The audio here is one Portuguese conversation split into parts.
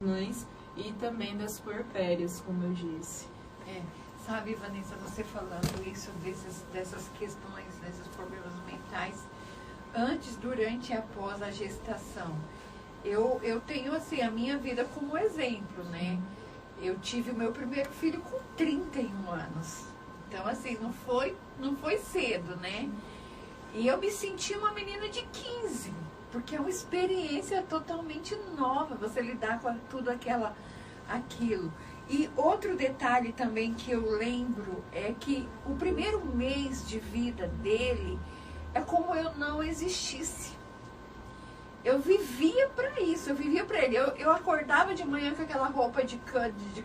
mães e também das puerpérias, como eu disse. Sabe, Vanessa, você falando isso, dessas questões, desses problemas mentais, antes, durante e após a gestação. Eu tenho, assim, a minha vida como exemplo, né? Eu tive o meu primeiro filho com 31 anos. Então, assim, não foi cedo, né? E eu me senti uma menina de 15, porque é uma experiência totalmente nova, você lidar com tudo aquilo. E outro detalhe também que eu lembro é que o primeiro mês de vida dele é como eu não existisse. Eu vivia para isso, eu vivia para ele. Eu acordava de manhã com aquela roupa de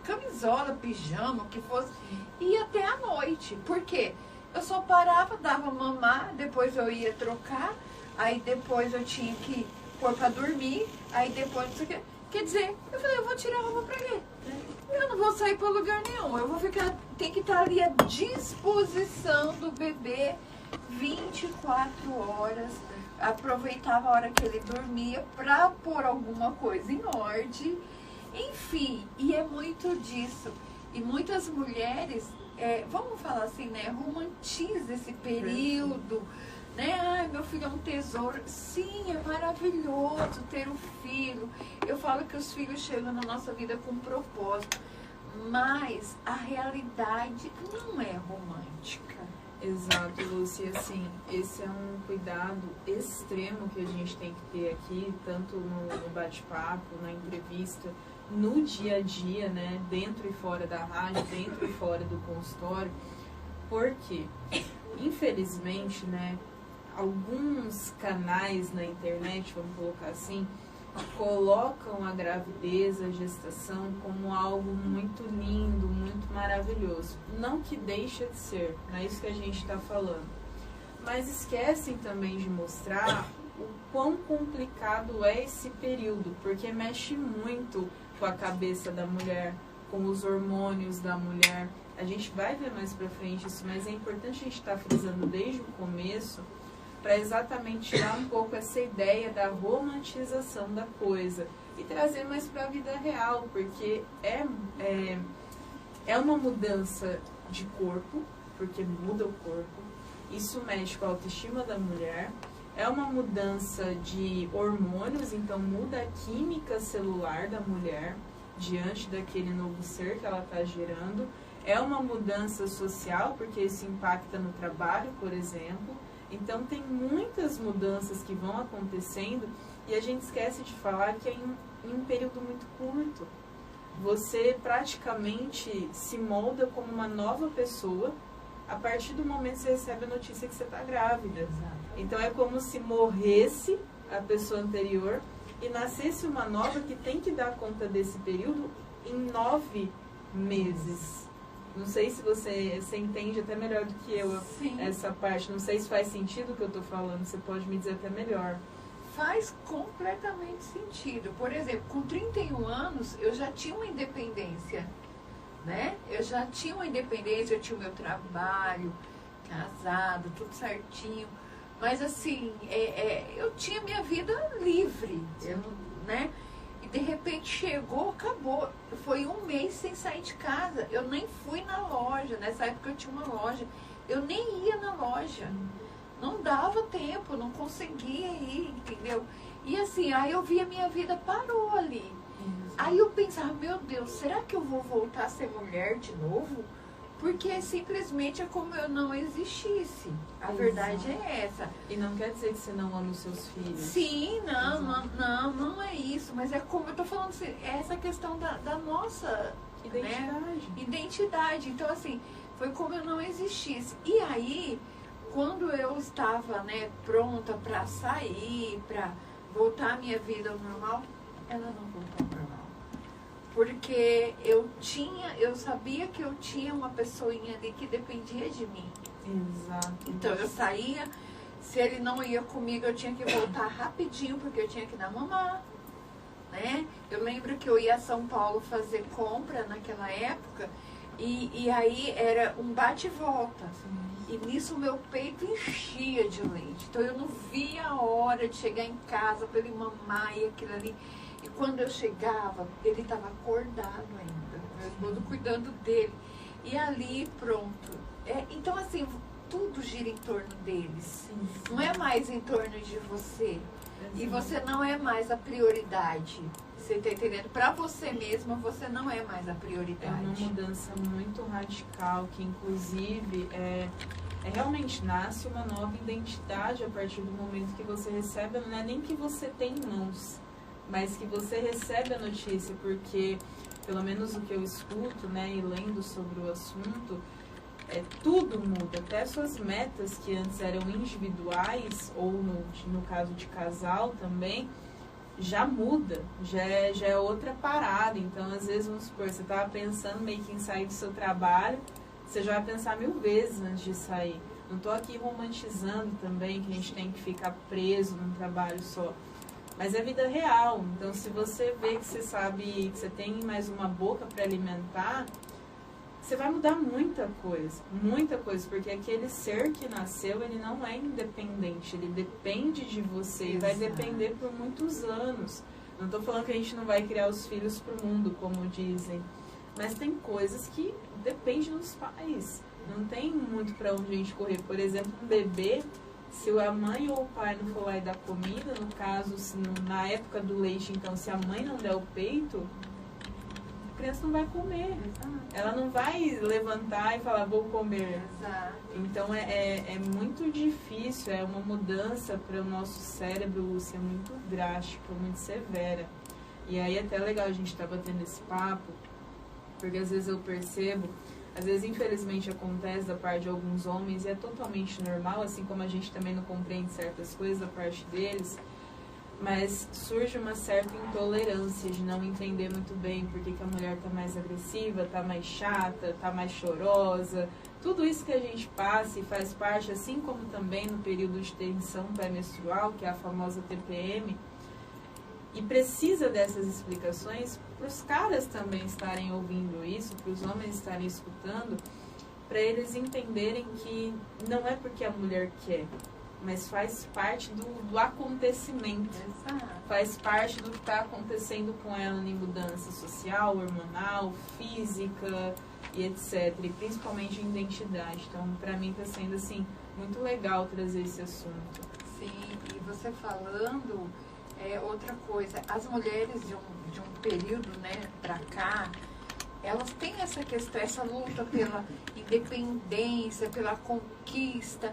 camisola, pijama, o que fosse, e ia até a noite. Por quê? Eu só parava, dava mamar, depois eu ia trocar, aí depois eu tinha que pôr para dormir, aí depois não sei o quê. Quer dizer, eu falei, eu vou tirar a roupa para quê? Eu não vou sair para lugar nenhum, eu vou ficar, tem que estar ali à disposição do bebê 24 horas. Aproveitava a hora que ele dormia para pôr alguma coisa em ordem. Enfim, e é muito disso. E muitas mulheres, vamos falar assim, né, romantizam esse período, né? Ai, meu filho é um tesouro. Sim, é maravilhoso ter um filho. Eu falo que os filhos chegam na nossa vida com propósito, mas a realidade não é romântica. Exato, Lúcia. Assim, esse é um cuidado extremo que a gente tem que ter aqui, tanto no bate-papo, na entrevista, no dia a dia, né? Dentro e fora da rádio, dentro e fora do consultório. Porque, infelizmente, né? Alguns canais na internet, vamos colocar assim, colocam a gravidez, a gestação como algo muito lindo, muito maravilhoso. Não que deixa de ser, não é isso que a gente está falando. Mas esquecem também de mostrar o quão complicado é esse período, porque mexe muito com a cabeça da mulher, com os hormônios da mulher. A gente vai ver mais pra frente isso, mas é importante a gente estar frisando desde o começo, para exatamente tirar um pouco essa ideia da romantização da coisa e trazer mais para a vida real, porque é uma mudança de corpo, porque muda o corpo, isso mexe com a autoestima da mulher, é uma mudança de hormônios, então muda a química celular da mulher diante daquele novo ser que ela está gerando, é uma mudança social, porque isso impacta no trabalho, por exemplo. Então, tem muitas mudanças que vão acontecendo e a gente esquece de falar que é em um período muito curto. Você praticamente se molda como uma nova pessoa a partir do momento que você recebe a notícia que você está grávida. Exato. Então, é como se morresse a pessoa anterior e nascesse uma nova que tem que dar conta desse período em 9 meses. Não sei se você entende até melhor do que eu. Sim. Essa parte. Não sei se faz sentido o que eu estou falando. Você pode me dizer até melhor. Faz completamente sentido. Por exemplo, com 31 anos, eu já tinha uma independência, né? Eu já tinha uma independência, eu tinha o meu trabalho, casado, tudo certinho. Mas, assim, eu tinha minha vida livre, né? De repente chegou, acabou. Foi um mês sem sair de casa. Eu nem fui na loja. Nessa época eu tinha uma loja. Eu nem ia na loja. Não dava tempo, não conseguia ir, entendeu? E assim, aí eu vi a minha vida parou ali. Aí eu pensava, meu Deus, será que eu vou voltar a ser mulher de novo? Porque simplesmente é como eu não existisse. A verdade é essa. E não quer dizer que você não ama os seus filhos. Sim, não é isso. Mas é como eu tô falando, assim, é essa questão da nossa identidade. Né? Identidade. Então, assim, foi como eu não existisse. E aí, quando eu estava, né, pronta para sair, para voltar a minha vida ao normal, ela não voltou ao normal. Porque eu sabia que eu tinha uma pessoinha ali que dependia de mim. Exato. Então eu saía, se ele não ia comigo, eu tinha que voltar rapidinho, porque eu tinha que dar mamar, né? Eu lembro que eu ia a São Paulo fazer compra naquela época, e aí era um bate e volta. E nisso o meu peito enchia de leite. Então eu não via a hora de chegar em casa para ele mamar e aquilo ali. E quando eu chegava, ele estava acordado ainda, meu esposo cuidando dele. E ali, pronto. Então, assim, tudo gira em torno deles. Sim. Não é mais em torno de você. E você não é mais a prioridade. Você está entendendo? Para você mesma, você não é mais a prioridade. É uma mudança muito radical, que inclusive realmente nasce uma nova identidade a partir do momento que você recebe, não é nem que você tem em mãos, mas que você recebe a notícia, porque pelo menos o que eu escuto, né, e lendo sobre o assunto, tudo muda, até suas metas que antes eram individuais, ou no caso de casal também, já muda, já é outra parada. Então, às vezes, vamos supor, você estava pensando meio que em sair do seu trabalho, você já vai pensar 1000 vezes antes de sair. Não estou aqui romantizando também que a gente tem que ficar preso num trabalho só, mas é vida real. Então, se você vê que você sabe que você tem mais uma boca para alimentar, você vai mudar muita coisa, porque aquele ser que nasceu, ele não é independente, ele depende de você. Exato. E vai depender por muitos anos. Não estou falando que a gente não vai criar os filhos para o mundo, como dizem, mas tem coisas que dependem dos pais, não tem muito para onde a gente correr. Por exemplo, um bebê, se a mãe ou o pai não for lá e dar comida, no caso, na época do leite, então, se a mãe não der o peito, a criança não vai comer. Exato. Ela não vai levantar e falar, vou comer. Exato. Então, é muito difícil, é uma mudança para o nosso cérebro, Lúcia, muito drástica, muito severa. E aí, até legal a gente estar batendo esse papo, porque às vezes eu percebo, às vezes infelizmente acontece da parte de alguns homens, e é totalmente normal, assim como a gente também não compreende certas coisas da parte deles, mas surge uma certa intolerância de não entender muito bem por que a mulher está mais agressiva, está mais chata, está mais chorosa. Tudo isso que a gente passa e faz parte, assim como também no período de tensão pré-menstrual, que é a famosa TPM, e precisa dessas explicações para os caras também estarem ouvindo isso, para os homens estarem escutando, para eles entenderem que não é porque a mulher quer, mas faz parte do acontecimento. Exato. Faz parte do que está acontecendo com ela em mudança social, hormonal, física e etc. E principalmente em identidade. Então, para mim está sendo assim, muito legal trazer esse assunto. Sim, e você falando, outra coisa, as mulheres de um período, né, para cá, elas têm essa questão, essa luta pela independência, pela conquista.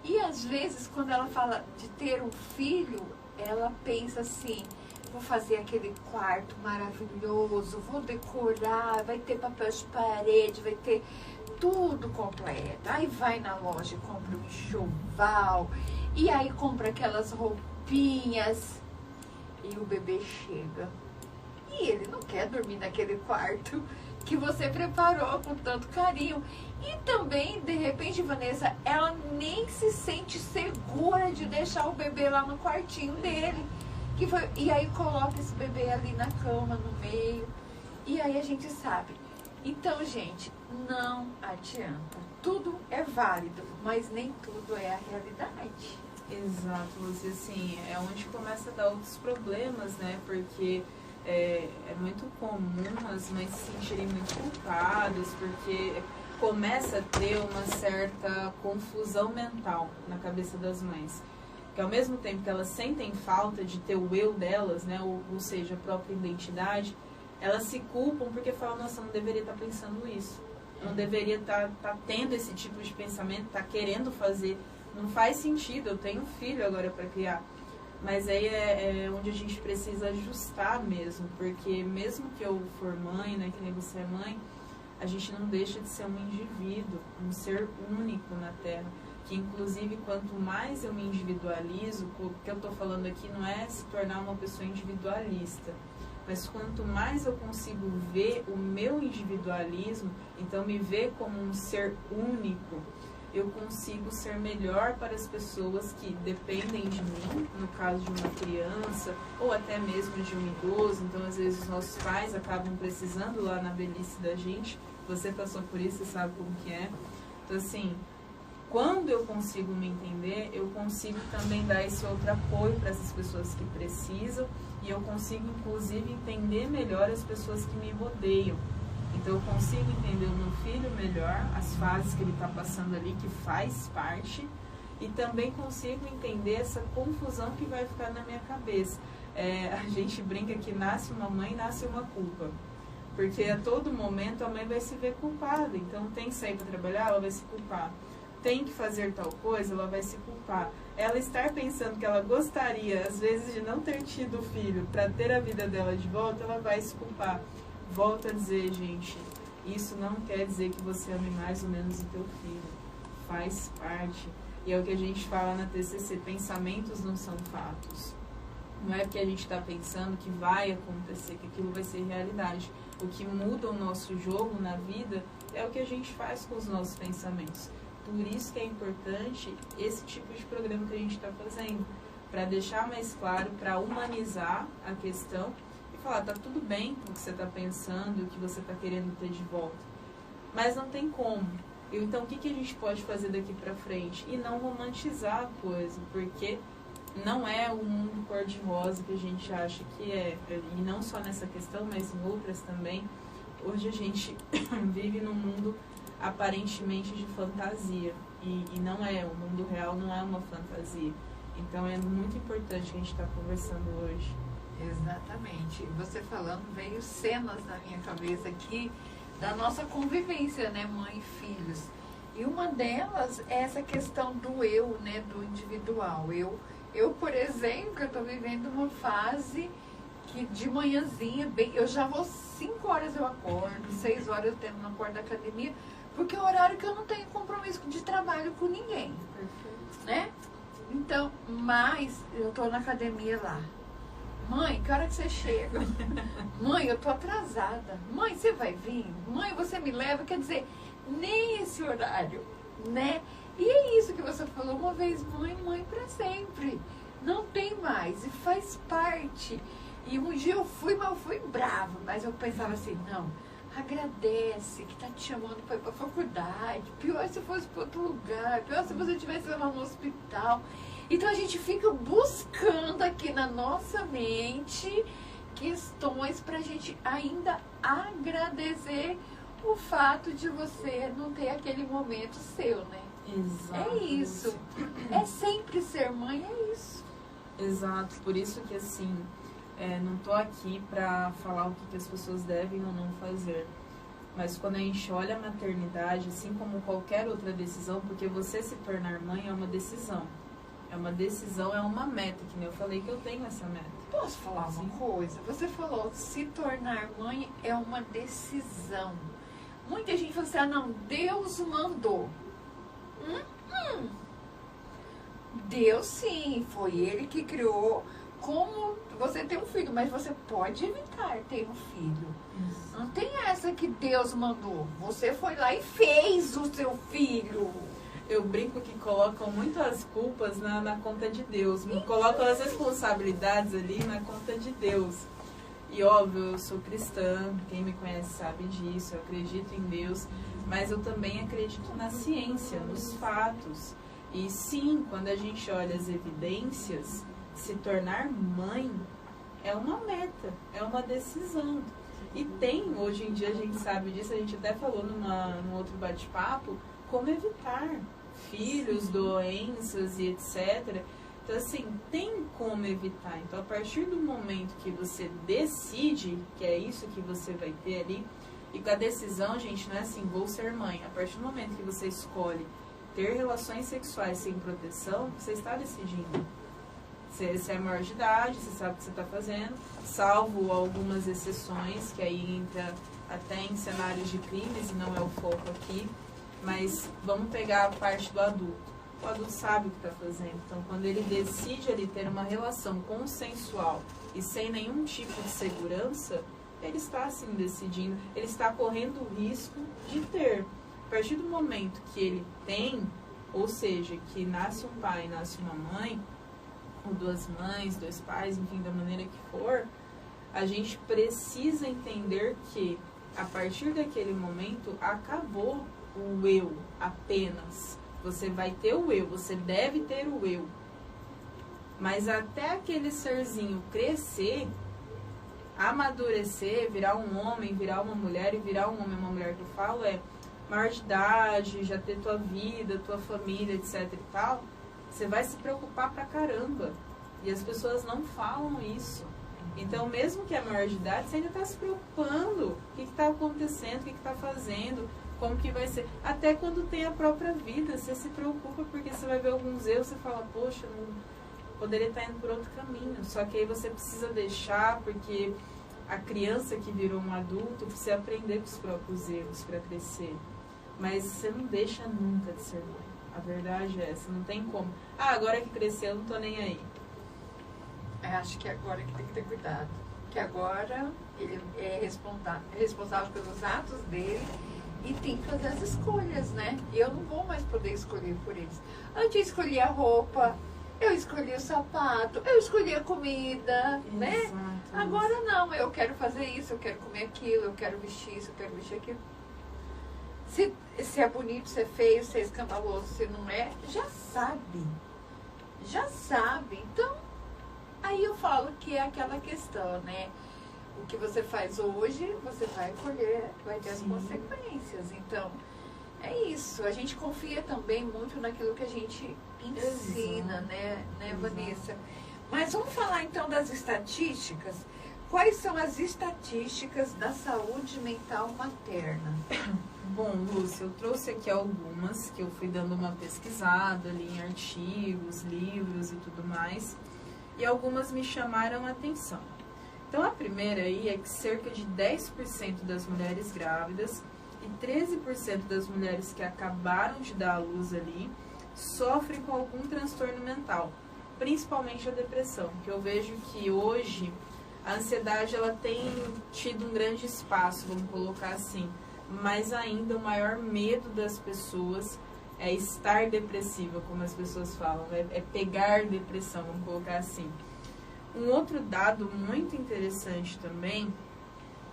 E às vezes, quando ela fala de ter um filho, ela pensa assim, vou fazer aquele quarto maravilhoso, vou decorar, vai ter papel de parede, vai ter tudo completo. Aí vai na loja, compra um enxoval, e aí compra aquelas roupinhas, e o bebê chega. E ele não quer dormir naquele quarto que você preparou com tanto carinho. E também, de repente, Vanessa, ela nem se sente segura de deixar o bebê lá no quartinho dele. E aí coloca esse bebê ali na cama, no meio. E aí a gente sabe. Então, gente, não adianta. Tudo é válido, mas nem tudo é a realidade. Exato, Lúcia, assim, é onde começa a dar outros problemas, né? Porque é muito comum as mães se sentirem muito culpadas, porque começa a ter uma certa confusão mental na cabeça das mães. Que ao mesmo tempo que elas sentem falta de ter o eu delas, né? Ou seja, a própria identidade, elas se culpam porque falam, nossa, eu não deveria estar pensando isso. Eu não deveria estar tendo esse tipo de pensamento, estar querendo fazer. Não faz sentido, eu tenho um filho agora para criar. Mas aí é onde a gente precisa ajustar mesmo, porque mesmo que eu for mãe, né, que nem você é mãe, a gente não deixa de ser um indivíduo, um ser único na Terra. Que inclusive quanto mais eu me individualizo, o que eu estou falando aqui não é se tornar uma pessoa individualista, mas quanto mais eu consigo ver o meu individualismo, então me ver como um ser único, eu consigo ser melhor para as pessoas que dependem de mim, no caso de uma criança, ou até mesmo de um idoso. Então, às vezes, os nossos pais acabam precisando lá na velhice da gente. Você passou por isso, você sabe como que é. Então, assim, quando eu consigo me entender, eu consigo também dar esse outro apoio para essas pessoas que precisam, e eu consigo, inclusive, entender melhor as pessoas que me rodeiam. Então, eu consigo entender o meu filho melhor, as fases que ele está passando ali, que faz parte, e também consigo entender essa confusão que vai ficar na minha cabeça. A gente brinca que nasce uma mãe, nasce uma culpa. Porque a todo momento a mãe vai se ver culpada. Então, tem que sair para trabalhar, ela vai se culpar. Tem que fazer tal coisa, ela vai se culpar. Ela estar pensando que ela gostaria, às vezes, de não ter tido o filho para ter a vida dela de volta, ela vai se culpar. Volto a dizer, gente, isso não quer dizer que você ame mais ou menos o teu filho. Faz parte. E é o que a gente fala na TCC, pensamentos não são fatos. Não é porque a gente está pensando que vai acontecer, que aquilo vai ser realidade. O que muda o nosso jogo na vida é o que a gente faz com os nossos pensamentos. Por isso que é importante esse tipo de programa que a gente está fazendo, para deixar mais claro, para humanizar a questão e falar, tá tudo bem com o que você está pensando, o que você está querendo ter de volta, mas não tem como. Então, o que a gente pode fazer daqui para frente? E não romantizar a coisa, porque não é o mundo cor-de-rosa que a gente acha que é, e não só nessa questão, mas em outras também. Hoje a gente vive num mundo aparentemente de fantasia, e não é, o mundo real não é uma fantasia. Então é muito importante que a gente está conversando hoje. Exatamente. Você falando, veio cenas na minha cabeça aqui da nossa convivência, né, mãe e filhos. E uma delas é essa questão do eu, né, do individual. Eu, por exemplo, eu estou vivendo uma fase que de manhãzinha, eu já vou 5 horas eu acordo, 6 horas eu tenho na porta da academia, porque é o horário que eu não tenho compromisso de trabalho com ninguém. Perfeito. Né? Então, mas eu estou na academia lá. Mãe, que hora que você chega? Mãe, eu tô atrasada. Mãe, você vai vir? Mãe, você me leva? Quer dizer, nem esse horário, né? E é isso que você falou, uma vez mãe, mãe para sempre. Não tem mais, e faz parte. E um dia eu fui, mas eu fui brava. Mas eu pensava assim, não, agradece que tá te chamando para ir pra faculdade. Pior se fosse para outro lugar. Pior se você estivesse lá no hospital. Então a gente fica buscando aqui na nossa mente questões para a gente ainda agradecer o fato de você não ter aquele momento seu, né? Exato. É isso. É sempre ser mãe, é isso. Exato. Por isso que assim, não tô aqui para falar o que as pessoas devem ou não fazer. Mas quando a gente olha a maternidade, assim como qualquer outra decisão, porque você se tornar mãe é uma decisão. É uma decisão, é uma meta, que nem eu falei que eu tenho essa meta. Posso falar uma coisa? Você falou, se tornar mãe é uma decisão. Muita gente fala assim, não, Deus mandou. Deus sim, foi Ele que criou como você tem um filho, mas você pode evitar ter um filho. Isso. Não tem essa que Deus mandou. Você foi lá e fez o seu filho. Eu brinco que colocam muitas culpas na conta de Deus. Colocam as responsabilidades ali na conta de Deus. E óbvio, eu sou cristã, quem me conhece sabe disso, eu acredito em Deus, mas eu também acredito na ciência, nos fatos. E sim, quando a gente olha as evidências, se tornar mãe é uma meta, é uma decisão. E tem, hoje em dia a gente sabe disso, a gente até falou num outro bate-papo, como evitar filhos, doenças e etc. Então, assim, tem como evitar. Então, a partir do momento que você decide, que é isso que você vai ter ali, e com a decisão, gente, não é assim, vou ser mãe. A partir do momento que você escolhe ter relações sexuais sem proteção, você está decidindo. Você é maior de idade, você sabe o que você está fazendo, salvo algumas exceções, que aí entra até em cenários de crimes, e não é o foco aqui. Mas vamos pegar a parte do adulto. O adulto sabe o que está fazendo. Então, quando ele decide ele ter uma relação consensual e sem nenhum tipo de segurança, ele está assim decidindo, ele está correndo o risco de ter. A partir do momento que ele tem, ou seja, que nasce um pai, nasce uma mãe, ou 2 mães, 2 pais, enfim, da maneira que for, a gente precisa entender que, a partir daquele momento, acabou o eu apenas. Você vai ter o eu, você deve ter o eu. Mas até aquele serzinho crescer, amadurecer, virar um homem, virar uma mulher, e virar um homem e uma mulher que eu falo é maior de idade, já ter tua vida, tua família, etc e tal, você vai se preocupar pra caramba. E as pessoas não falam isso. Então, mesmo que é maior de idade, você ainda está se preocupando. O que está acontecendo, o que está fazendo, como que vai ser. Até quando tem a própria vida, você se preocupa porque você vai ver alguns erros, você fala, poxa, não poderia estar indo por outro caminho. Só que aí você precisa deixar, porque a criança que virou um adulto precisa aprender com os próprios erros para crescer. Mas você não deixa nunca de ser mãe. A verdade é essa, não tem como. Ah, agora que cresceu, eu não tô nem aí. Acho que agora que tem que ter cuidado. Que agora ele é responsável pelos atos dele e tem que fazer as escolhas, né? E eu não vou mais poder escolher por eles. Antes eu escolhi a roupa, eu escolhi o sapato, eu escolhi a comida, né? Agora não, eu quero fazer isso, eu quero comer aquilo, eu quero vestir isso, eu quero vestir aquilo. Se é bonito, se é feio, se é escandaloso, se não é, já sabe. Já sabe. Então, aí eu falo que é aquela questão, né? O que você faz hoje, você vai colher, vai ter as consequências. Então, é isso. A gente confia também muito naquilo que a gente ensina, né, Vanessa? Mas vamos falar então das estatísticas. Quais são as estatísticas da saúde mental materna? Bom, Lúcia, eu trouxe aqui algumas que eu fui dando uma pesquisada ali em artigos, livros e tudo mais. E algumas me chamaram a atenção. Então, a primeira aí é que cerca de 10% das mulheres grávidas e 13% das mulheres que acabaram de dar à luz ali sofrem com algum transtorno mental, principalmente a depressão, que eu vejo que hoje a ansiedade ela tem tido um grande espaço, vamos colocar assim, mas ainda o maior medo das pessoas é estar depressiva, como as pessoas falam, é pegar depressão, vamos colocar assim. Um outro dado muito interessante também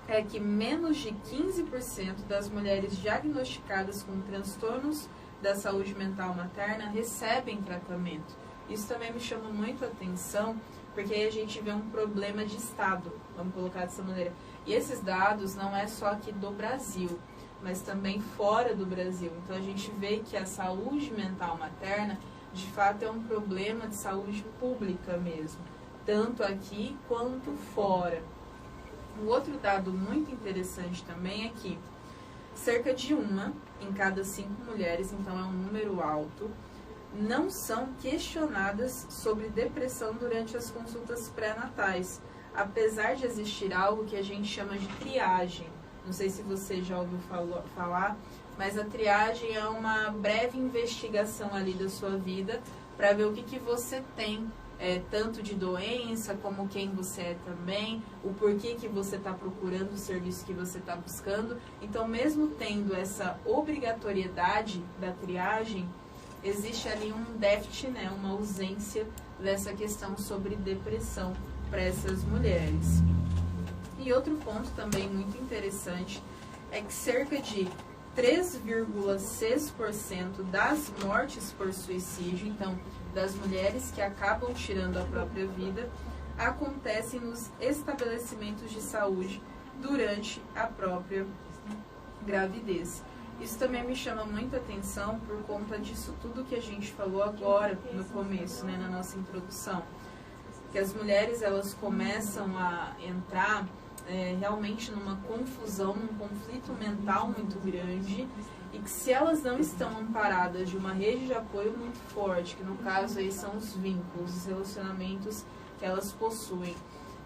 é que menos de 15% das mulheres diagnosticadas com transtornos da saúde mental materna recebem tratamento. Isso também me chama muito a atenção, porque aí a gente vê um problema de Estado, vamos colocar dessa maneira. E esses dados não é só aqui do Brasil, mas também fora do Brasil. Então a gente vê que a saúde mental materna, de fato, é um problema de saúde pública mesmo, tanto aqui quanto fora. Um outro dado muito interessante também é que cerca de 1 em cada 5 mulheres, então é um número alto, não são questionadas sobre depressão durante as consultas pré-natais, apesar de existir algo que a gente chama de triagem. Não sei se você já ouviu falar, mas a triagem é uma breve investigação ali da sua vida para ver o que você tem, tanto de doença como quem você é também, o porquê que você está procurando o serviço que você está buscando. Então, mesmo tendo essa obrigatoriedade da triagem, existe ali um déficit, né, uma ausência dessa questão sobre depressão para essas mulheres. E outro ponto também muito interessante é que cerca de 3,6% das mortes por suicídio, então das mulheres que acabam tirando a própria vida, acontecem nos estabelecimentos de saúde durante a própria gravidez. Isso também me chama muita atenção por conta disso tudo que a gente falou agora no começo, né, na nossa introdução. Que as mulheres elas começam a entrar realmente numa confusão, num conflito mental muito grande, e que se elas não estão amparadas de uma rede de apoio muito forte, que no caso aí são os vínculos, os relacionamentos que elas possuem,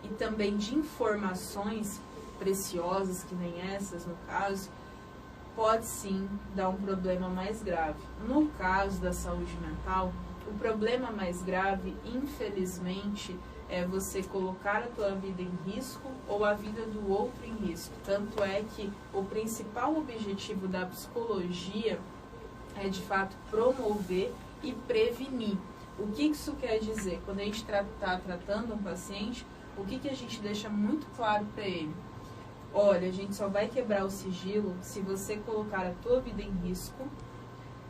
e também de informações preciosas, que nem essas no caso, pode sim dar um problema mais grave. No caso da saúde mental, o problema mais grave, infelizmente, é você colocar a tua vida em risco ou a vida do outro em risco. Tanto é que o principal objetivo da psicologia é, de fato, promover e prevenir. O que isso quer dizer? Quando a gente está tratando um paciente, o que a gente deixa muito claro para ele? Olha, a gente só vai quebrar o sigilo se você colocar a tua vida em risco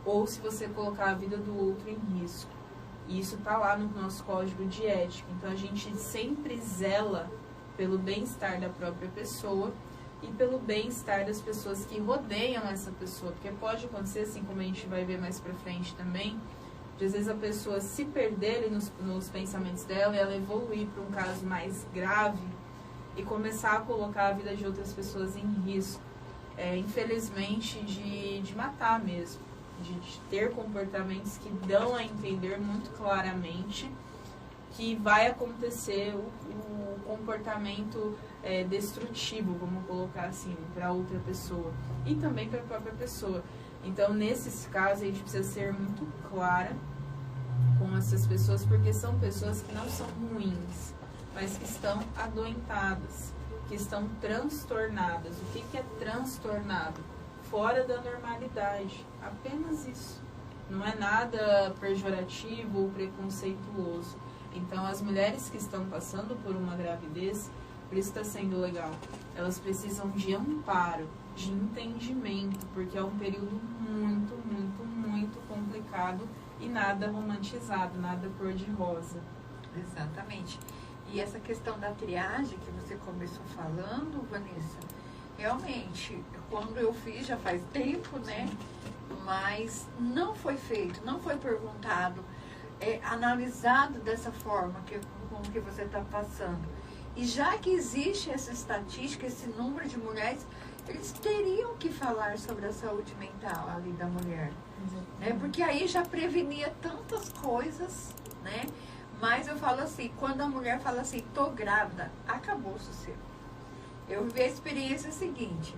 ou se você colocar a vida do outro em risco. E isso está lá no nosso código de ética. Então, a gente sempre zela pelo bem-estar da própria pessoa e pelo bem-estar das pessoas que rodeiam essa pessoa. Porque pode acontecer, assim como a gente vai ver mais pra frente também, de às vezes a pessoa se perder ali nos pensamentos dela e ela evoluir para um caso mais grave e começar a colocar a vida de outras pessoas em risco. Infelizmente, de matar mesmo. De ter comportamentos que dão a entender muito claramente que vai acontecer o comportamento destrutivo, vamos colocar assim, para outra pessoa e também para a própria pessoa. Então, nesses casos, a gente precisa ser muito clara com essas pessoas, porque são pessoas que não são ruins, mas que estão adoentadas, que estão transtornadas. O que é transtornado? Fora da normalidade, apenas isso. Não é nada pejorativo ou preconceituoso. Então, as mulheres que estão passando por uma gravidez, por isso está sendo legal, elas precisam de amparo, de entendimento, porque é um período muito, muito, muito complicado e nada romantizado, nada cor-de-rosa. Exatamente. E essa questão da triagem que você começou falando, Vanessa, realmente, quando eu fiz já faz tempo, né? Mas não foi feito, não foi perguntado, analisado dessa forma como que você está passando. E já que existe essa estatística, esse número de mulheres, eles teriam que falar sobre a saúde mental ali da mulher. Né? Porque aí já prevenia tantas coisas, né? Mas eu falo assim, quando a mulher fala assim, tô grávida, acabou o sossego. Eu vivi a experiência seguinte,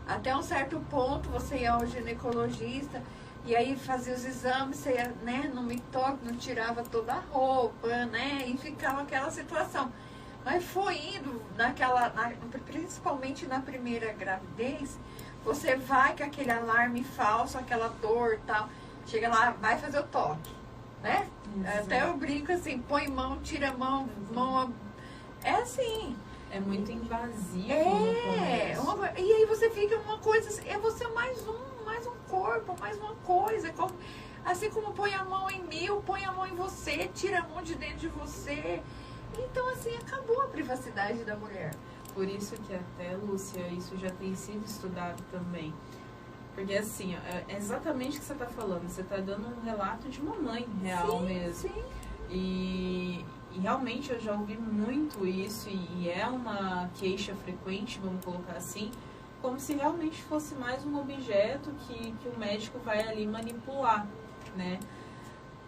até um certo ponto você ia ao ginecologista e aí fazia os exames, você ia, né, no mictório, não tirava toda a roupa, né, e ficava aquela situação. Mas foi indo, principalmente na primeira gravidez, você vai com aquele alarme falso, aquela dor e tal, chega lá, vai fazer o toque, né? Até eu brinco assim, põe mão, tira mão, é assim. É muito invasivo. E aí você fica uma coisa assim, é você mais um corpo, mais uma coisa. Assim como põe a mão em mim, põe a mão em você, tira a mão de dentro de você. Então, assim, acabou a privacidade da mulher. Por isso que até, Lúcia, isso já tem sido estudado também. Porque, assim, é exatamente o que você está falando. Você está dando um relato de uma mãe real mesmo. Sim. E realmente eu já ouvi muito isso, e é uma queixa frequente, vamos colocar assim, como se realmente fosse mais um objeto que o médico vai ali manipular, né?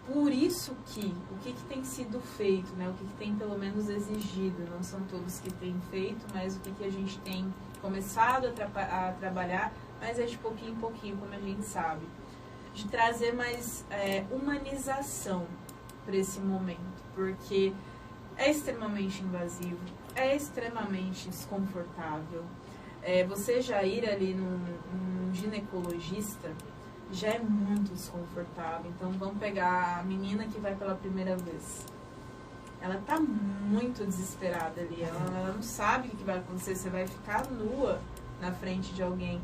Por isso que, o que tem sido feito, né? O que tem pelo menos exigido, não são todos que têm feito, mas o que a gente tem começado a trabalhar, mas é de pouquinho em pouquinho, como a gente sabe, de trazer mais humanização para esse momento, porque é extremamente invasivo, é extremamente desconfortável. Você já ir ali num ginecologista já é muito desconfortável. Então vamos pegar a menina que vai pela primeira vez. Ela tá muito desesperada ali, ela não sabe o que vai acontecer. Você vai ficar nua na frente de alguém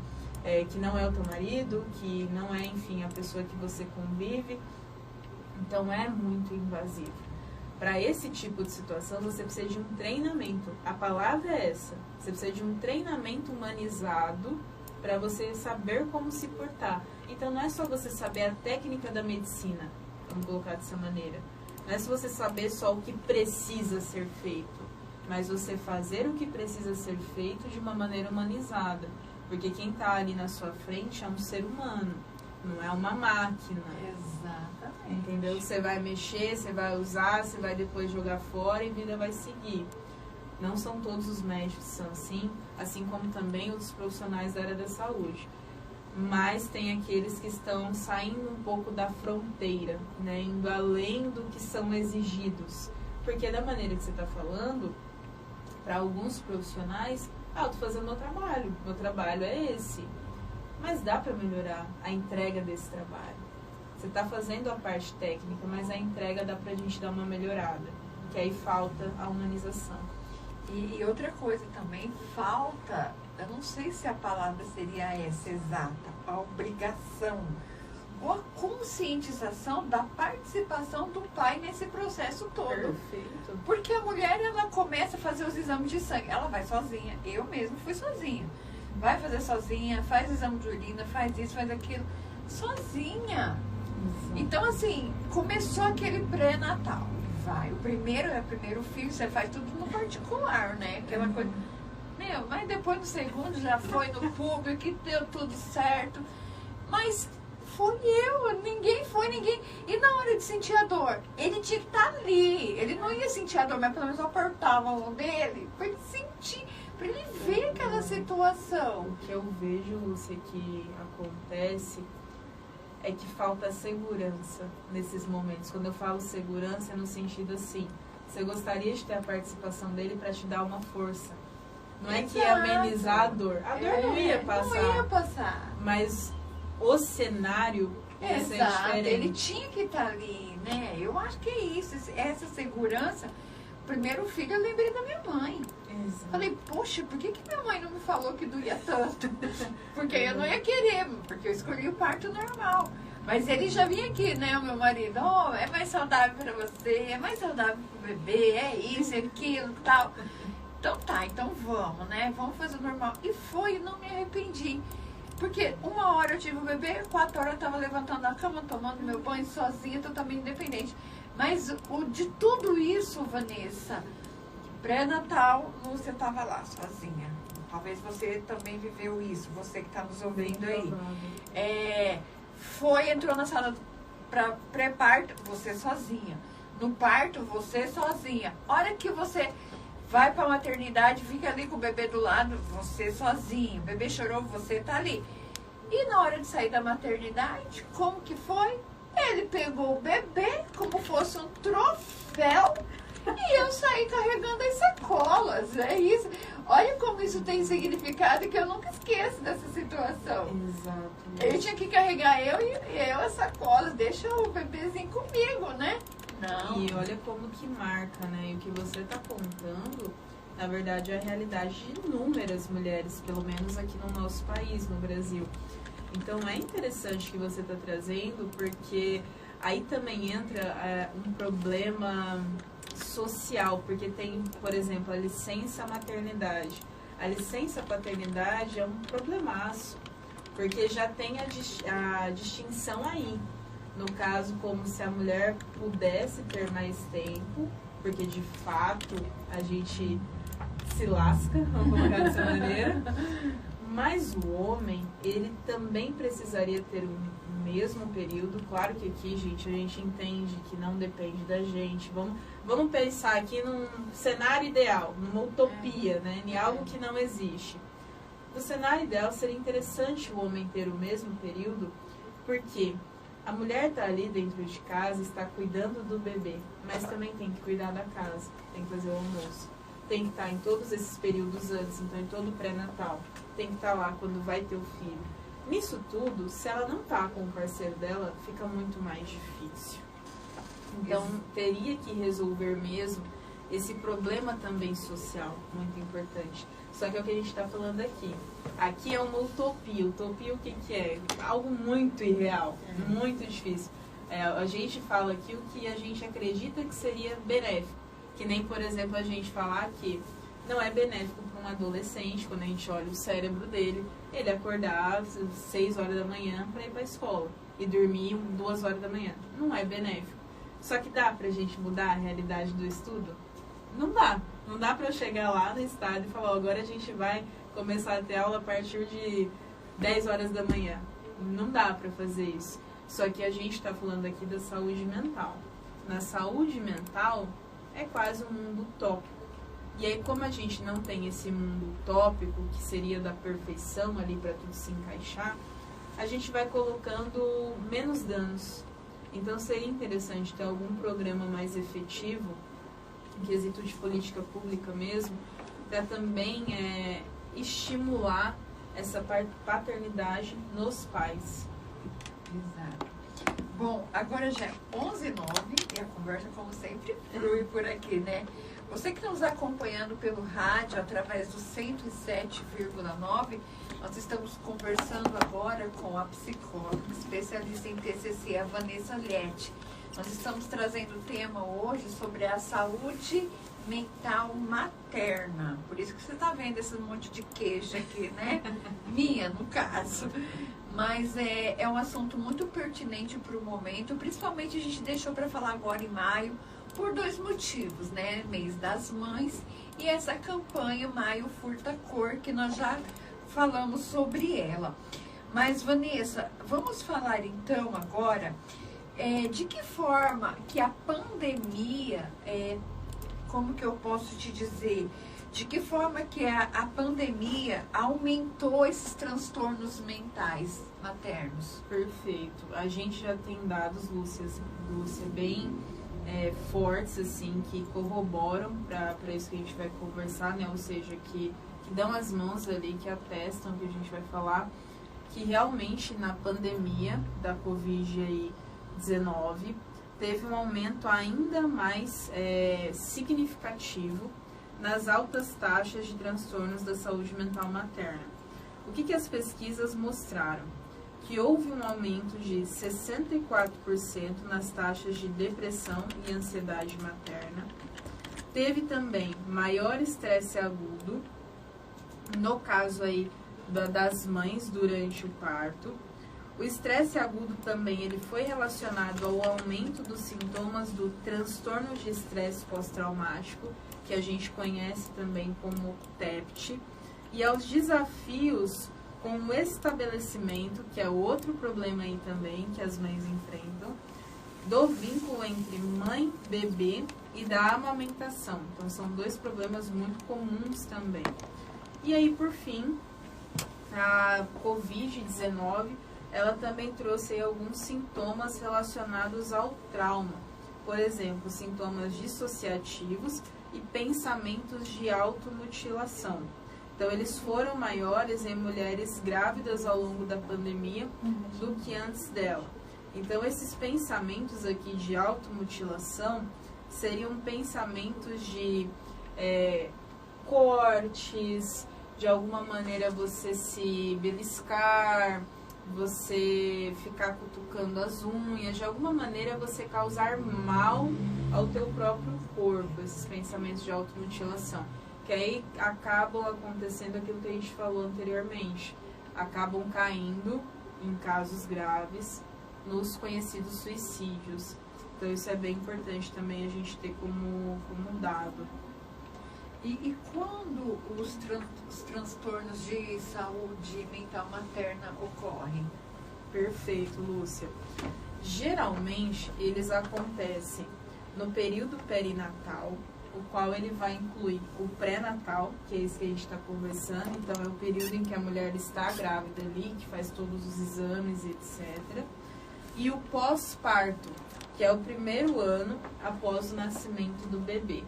que não é o teu marido, que não é, enfim, a pessoa que você convive. Então é muito invasivo. Para esse tipo de situação, você precisa de um treinamento. A palavra é essa. Você precisa de um treinamento humanizado para você saber como se portar. Então, não é só você saber a técnica da medicina, vamos colocar dessa maneira. Não é só você saber só o que precisa ser feito, mas você fazer o que precisa ser feito de uma maneira humanizada. Porque quem está ali na sua frente é um ser humano, não é uma máquina. Exatamente. Entendeu? Você vai mexer, você vai usar, você vai depois jogar fora e a vida vai seguir. Não são todos os médicos que são assim como também outros profissionais da área da saúde. Mas tem aqueles que estão saindo um pouco da fronteira, né? Indo além do que são exigidos. Porque da maneira que você está falando, para alguns profissionais, eu estou fazendo meu trabalho é esse. Mas dá para melhorar a entrega desse trabalho. Você está fazendo a parte técnica, mas a entrega dá para a gente dar uma melhorada. Que aí falta a humanização. E outra coisa também, falta, eu não sei se a palavra seria essa exata, a obrigação a conscientização da participação do pai nesse processo todo. Perfeito. Porque a mulher, ela começa a fazer os exames de sangue, ela vai sozinha, eu mesmo fui sozinha. Vai fazer sozinha, faz exame de urina, faz isso, faz aquilo, sozinha. Então, assim, começou aquele pré-natal. Vai, o primeiro filho, você faz tudo no particular, né? Aquela coisa. Meu, mas depois no segundo já foi no público e deu tudo certo. Mas fui eu, ninguém. E na hora de sentir a dor, ele tinha que estar ali. Ele não ia sentir a dor, mas pelo menos eu apertava a mão dele para ele sentir, para ele ver aquela situação. O que eu vejo, Lúcia, que acontece é que falta segurança nesses momentos. Quando eu falo segurança, é no sentido assim, você gostaria de ter a participação dele para te dar uma força. Não é que ia amenizar a dor. A dor não ia passar. Não ia passar. Mas o cenário ia ser diferente. Ele tinha que estar ali, né? Eu acho que é isso. Essa segurança. Primeiro filho, eu lembrei da minha mãe. Exato. Falei, poxa, por que minha mãe não me falou que doía tanto? Porque eu não ia querer, porque eu escolhi o parto normal. Mas ele já vinha aqui, né, o meu marido, oh, é mais saudável para você, é mais saudável para o bebê, é isso, é aquilo, tal. Então tá, então vamos, né, vamos fazer o normal. E foi, não me arrependi. Porque 1 hora eu tive o bebê, 4 horas eu estava levantando da cama, tomando meu banho sozinha, totalmente independente. Mas de tudo isso, Vanessa, pré-natal, você estava lá sozinha. Talvez você também viveu isso, você que está nos ouvindo aí. Entrou na sala para pré-parto, você sozinha. No parto, você sozinha. Hora que você vai para a maternidade, fica ali com o bebê do lado, você sozinho. O bebê chorou, você tá ali. E na hora de sair da maternidade, como que foi? Ele pegou o bebê como fosse um troféu e eu saí carregando as sacolas. É isso. Olha como isso tem significado, que eu nunca esqueço dessa situação. Exato. Ele tinha que carregar eu e eu as sacolas. Deixa o bebezinho comigo, né? Não. E olha como que marca, né? E o que você está contando, na verdade, é a realidade de inúmeras mulheres, pelo menos aqui no nosso país, no Brasil. Então é interessante que você está trazendo, porque aí também entra um problema social, porque tem, por exemplo, a licença maternidade. A licença paternidade é um problemaço, porque já tem a distinção aí. No caso, como se a mulher pudesse ter mais tempo, porque de fato a gente se lasca, vamos colocar dessa maneira. Mas o homem, ele também precisaria ter o mesmo período. Claro que aqui, gente, a gente entende que não depende da gente. Vamos pensar aqui num cenário ideal, numa utopia, né? Em algo que não existe. No cenário ideal, seria interessante o homem ter o mesmo período, porque a mulher está ali dentro de casa, está cuidando do bebê, mas também tem que cuidar da casa, tem que fazer o almoço. Tem que estar em todos esses períodos antes, então em todo o pré-natal. Tem que estar lá quando vai ter o filho. Nisso tudo, se ela não está com o parceiro dela, fica muito mais difícil. Então, teria que resolver mesmo esse problema também social, muito importante. Só que é o que a gente está falando aqui. Aqui é uma utopia. Utopia o que é? Algo muito irreal, muito difícil. A gente fala aqui o que a gente acredita que seria benéfico. Que nem, por exemplo, a gente falar que não é benéfico para um adolescente, quando a gente olha o cérebro dele, ele acordar às 6 horas da manhã para ir para a escola e dormir 2 horas da manhã. Não é benéfico. Só que dá para a gente mudar a realidade do estudo? Não dá. Não dá para eu chegar lá no estado e falar, agora a gente vai começar a ter aula a partir de 10 horas da manhã. Não dá para fazer isso. Só que a gente está falando aqui da saúde mental. Na saúde mental, é quase um mundo utópico. E aí, como a gente não tem esse mundo utópico, que seria da perfeição ali para tudo se encaixar, a gente vai colocando menos danos. Então, seria interessante ter algum programa mais efetivo, em quesito de política pública mesmo, para também estimular essa paternidade nos pais. Exato. Bom, agora já é 11h09 e a conversa, como sempre, flui por aqui, né? Você que está nos acompanhando pelo rádio, através do 107,9, Nós estamos conversando agora com a psicóloga, especialista em TCC, a Vanessa Lietti. Nós estamos trazendo o tema hoje sobre a saúde mental materna. Por isso que você está vendo esse monte de queixa aqui, né? Minha, no caso. Mas é um assunto muito pertinente para o momento, principalmente a gente deixou para falar agora em maio, por 2 motivos, né? Mês das Mães e essa campanha Maio Furta Cor, que nós já falamos sobre ela. Mas, Vanessa, vamos falar então agora de que forma que a pandemia, como que eu posso te dizer, de que forma que a pandemia aumentou esses transtornos mentais maternos? Perfeito. A gente já tem dados, Lúcia, bem fortes, assim, que corroboram para isso que a gente vai conversar, né? Ou seja, que dão as mãos ali, que atestam que a gente vai falar, que realmente na pandemia da Covid-19 teve um aumento ainda mais significativo nas altas taxas de transtornos da saúde mental materna. O que as pesquisas mostraram? Que houve um aumento de 64% nas taxas de depressão e ansiedade materna. Teve também maior estresse agudo, no caso aí das mães durante o parto. O estresse agudo também ele foi relacionado ao aumento dos sintomas do transtorno de estresse pós-traumático, que a gente conhece também como TEPT, e aos desafios com o estabelecimento, que é outro problema aí também que as mães enfrentam, do vínculo entre mãe, bebê e da amamentação. Então, são 2 problemas muito comuns também. E aí, por fim, a Covid-19, ela também trouxe aí alguns sintomas relacionados ao trauma. Por exemplo, sintomas dissociativos e pensamentos de automutilação. Então, eles foram maiores em mulheres grávidas ao longo da pandemia do que antes dela. Então, esses pensamentos aqui de automutilação seriam pensamentos de cortes, de alguma maneira você se beliscar, você ficar cutucando as unhas, de alguma maneira você causar mal ao teu próprio corpo, esses pensamentos de automutilação. Que aí acabam acontecendo aquilo que a gente falou anteriormente, acabam caindo, em casos graves, nos conhecidos suicídios. Então isso é bem importante também a gente ter como dado. E quando os transtornos de saúde mental materna ocorrem? Perfeito, Lúcia. Geralmente eles acontecem no período perinatal, o qual ele vai incluir o pré-natal, que é esse que a gente está conversando, então é o período em que a mulher está grávida ali, que faz todos os exames, etc. E o pós-parto, que é o primeiro ano após o nascimento do bebê.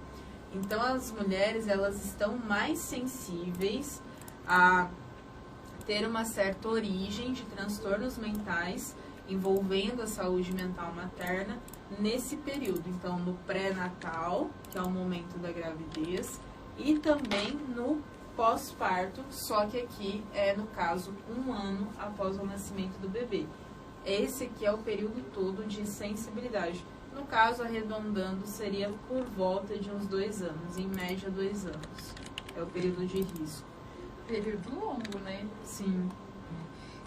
Então as mulheres, elas estão mais sensíveis a ter uma certa origem de transtornos mentais envolvendo a saúde mental materna nesse período. Então, no pré-natal, que é o momento da gravidez, e também no pós-parto, só que aqui é, no caso, 1 ano após o nascimento do bebê. Esse aqui é o período todo de sensibilidade. No caso, arredondando, seria por volta de uns 2 anos, em média 2 anos. É o período de risco. Período longo, né? Sim.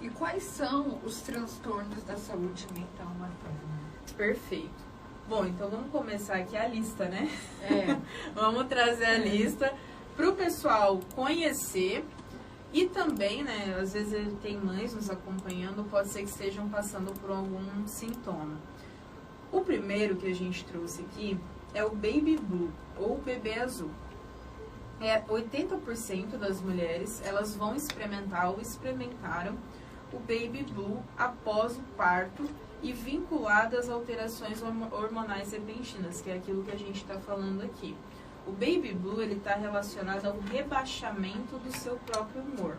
E quais são os transtornos da saúde mental materna? Perfeito. Bom, então vamos começar aqui a lista, né? É. Vamos trazer a lista para o pessoal conhecer e também, né, às vezes tem mães nos acompanhando, pode ser que estejam passando por algum sintoma. O primeiro que a gente trouxe aqui é o Baby Blue, ou bebê azul. 80% das mulheres, elas vão experimentar ou experimentaram o Baby Blue após o parto e vinculadas a alterações hormonais repentinas, que é aquilo que a gente está falando aqui. O Baby Blue, ele está relacionado ao rebaixamento do seu próprio humor.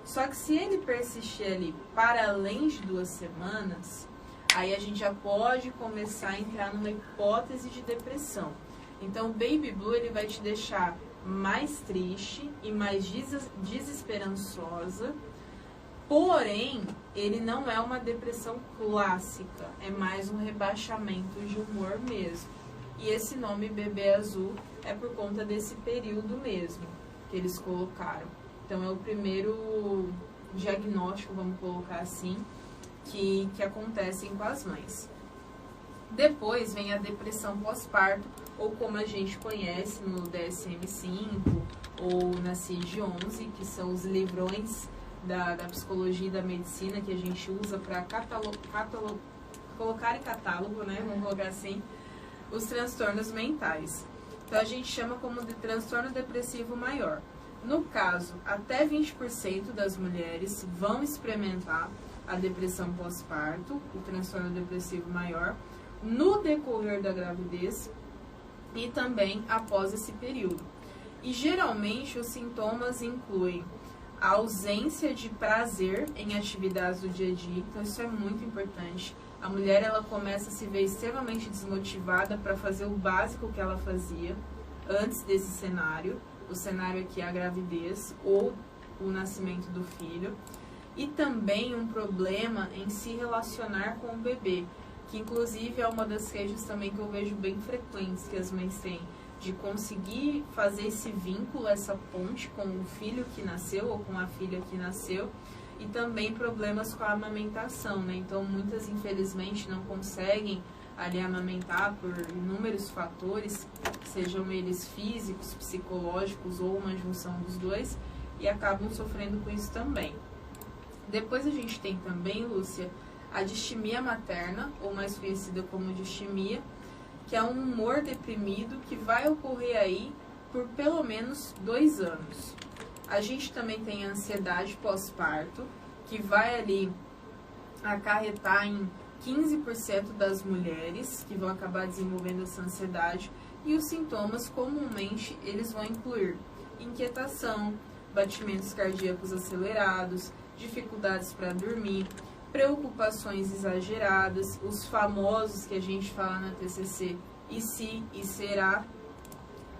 Só que se ele persistir ali para além de 2 semanas, aí a gente já pode começar a entrar numa hipótese de depressão. Então, o Baby Blue, ele vai te deixar mais triste e mais desesperançosa Porém, ele não é uma depressão clássica, é mais um rebaixamento de humor mesmo. E esse nome bebê azul é por conta desse período mesmo que eles colocaram. Então é o primeiro diagnóstico, vamos colocar assim, que acontecem com as mães. Depois vem a depressão pós-parto, ou como a gente conhece no DSM-5 ou na CID-11, que são os livrões da psicologia e da medicina que a gente usa para colocar em catálogo, né? Vamos colocar assim, os transtornos mentais. Então a gente chama como de transtorno depressivo maior. No caso, até 20% das mulheres vão experimentar a depressão pós-parto, o transtorno depressivo maior, no decorrer da gravidez e também após esse período. E geralmente os sintomas incluem a ausência de prazer em atividades do dia a dia, então isso é muito importante. A mulher ela começa a se ver extremamente desmotivada para fazer o básico que ela fazia antes desse cenário. O cenário aqui é a gravidez ou o nascimento do filho. E também um problema em se relacionar com o bebê, que inclusive é uma das queixas também que eu vejo bem frequentes que as mães têm, de conseguir fazer esse vínculo, essa ponte com o filho que nasceu ou com a filha que nasceu, e também problemas com a amamentação, né? Então muitas infelizmente não conseguem ali amamentar por inúmeros fatores, sejam eles físicos, psicológicos ou uma junção dos dois, e acabam sofrendo com isso também. Depois a gente tem também, Lúcia, a distimia materna, ou mais conhecida como distimia, que é um humor deprimido que vai ocorrer aí por pelo menos 2 anos. A gente também tem a ansiedade pós-parto, que vai ali acarretar em 15% das mulheres que vão acabar desenvolvendo essa ansiedade, e os sintomas comumente eles vão incluir inquietação, batimentos cardíacos acelerados, dificuldades para dormir, preocupações exageradas, os famosos que a gente fala na TCC, e se e será,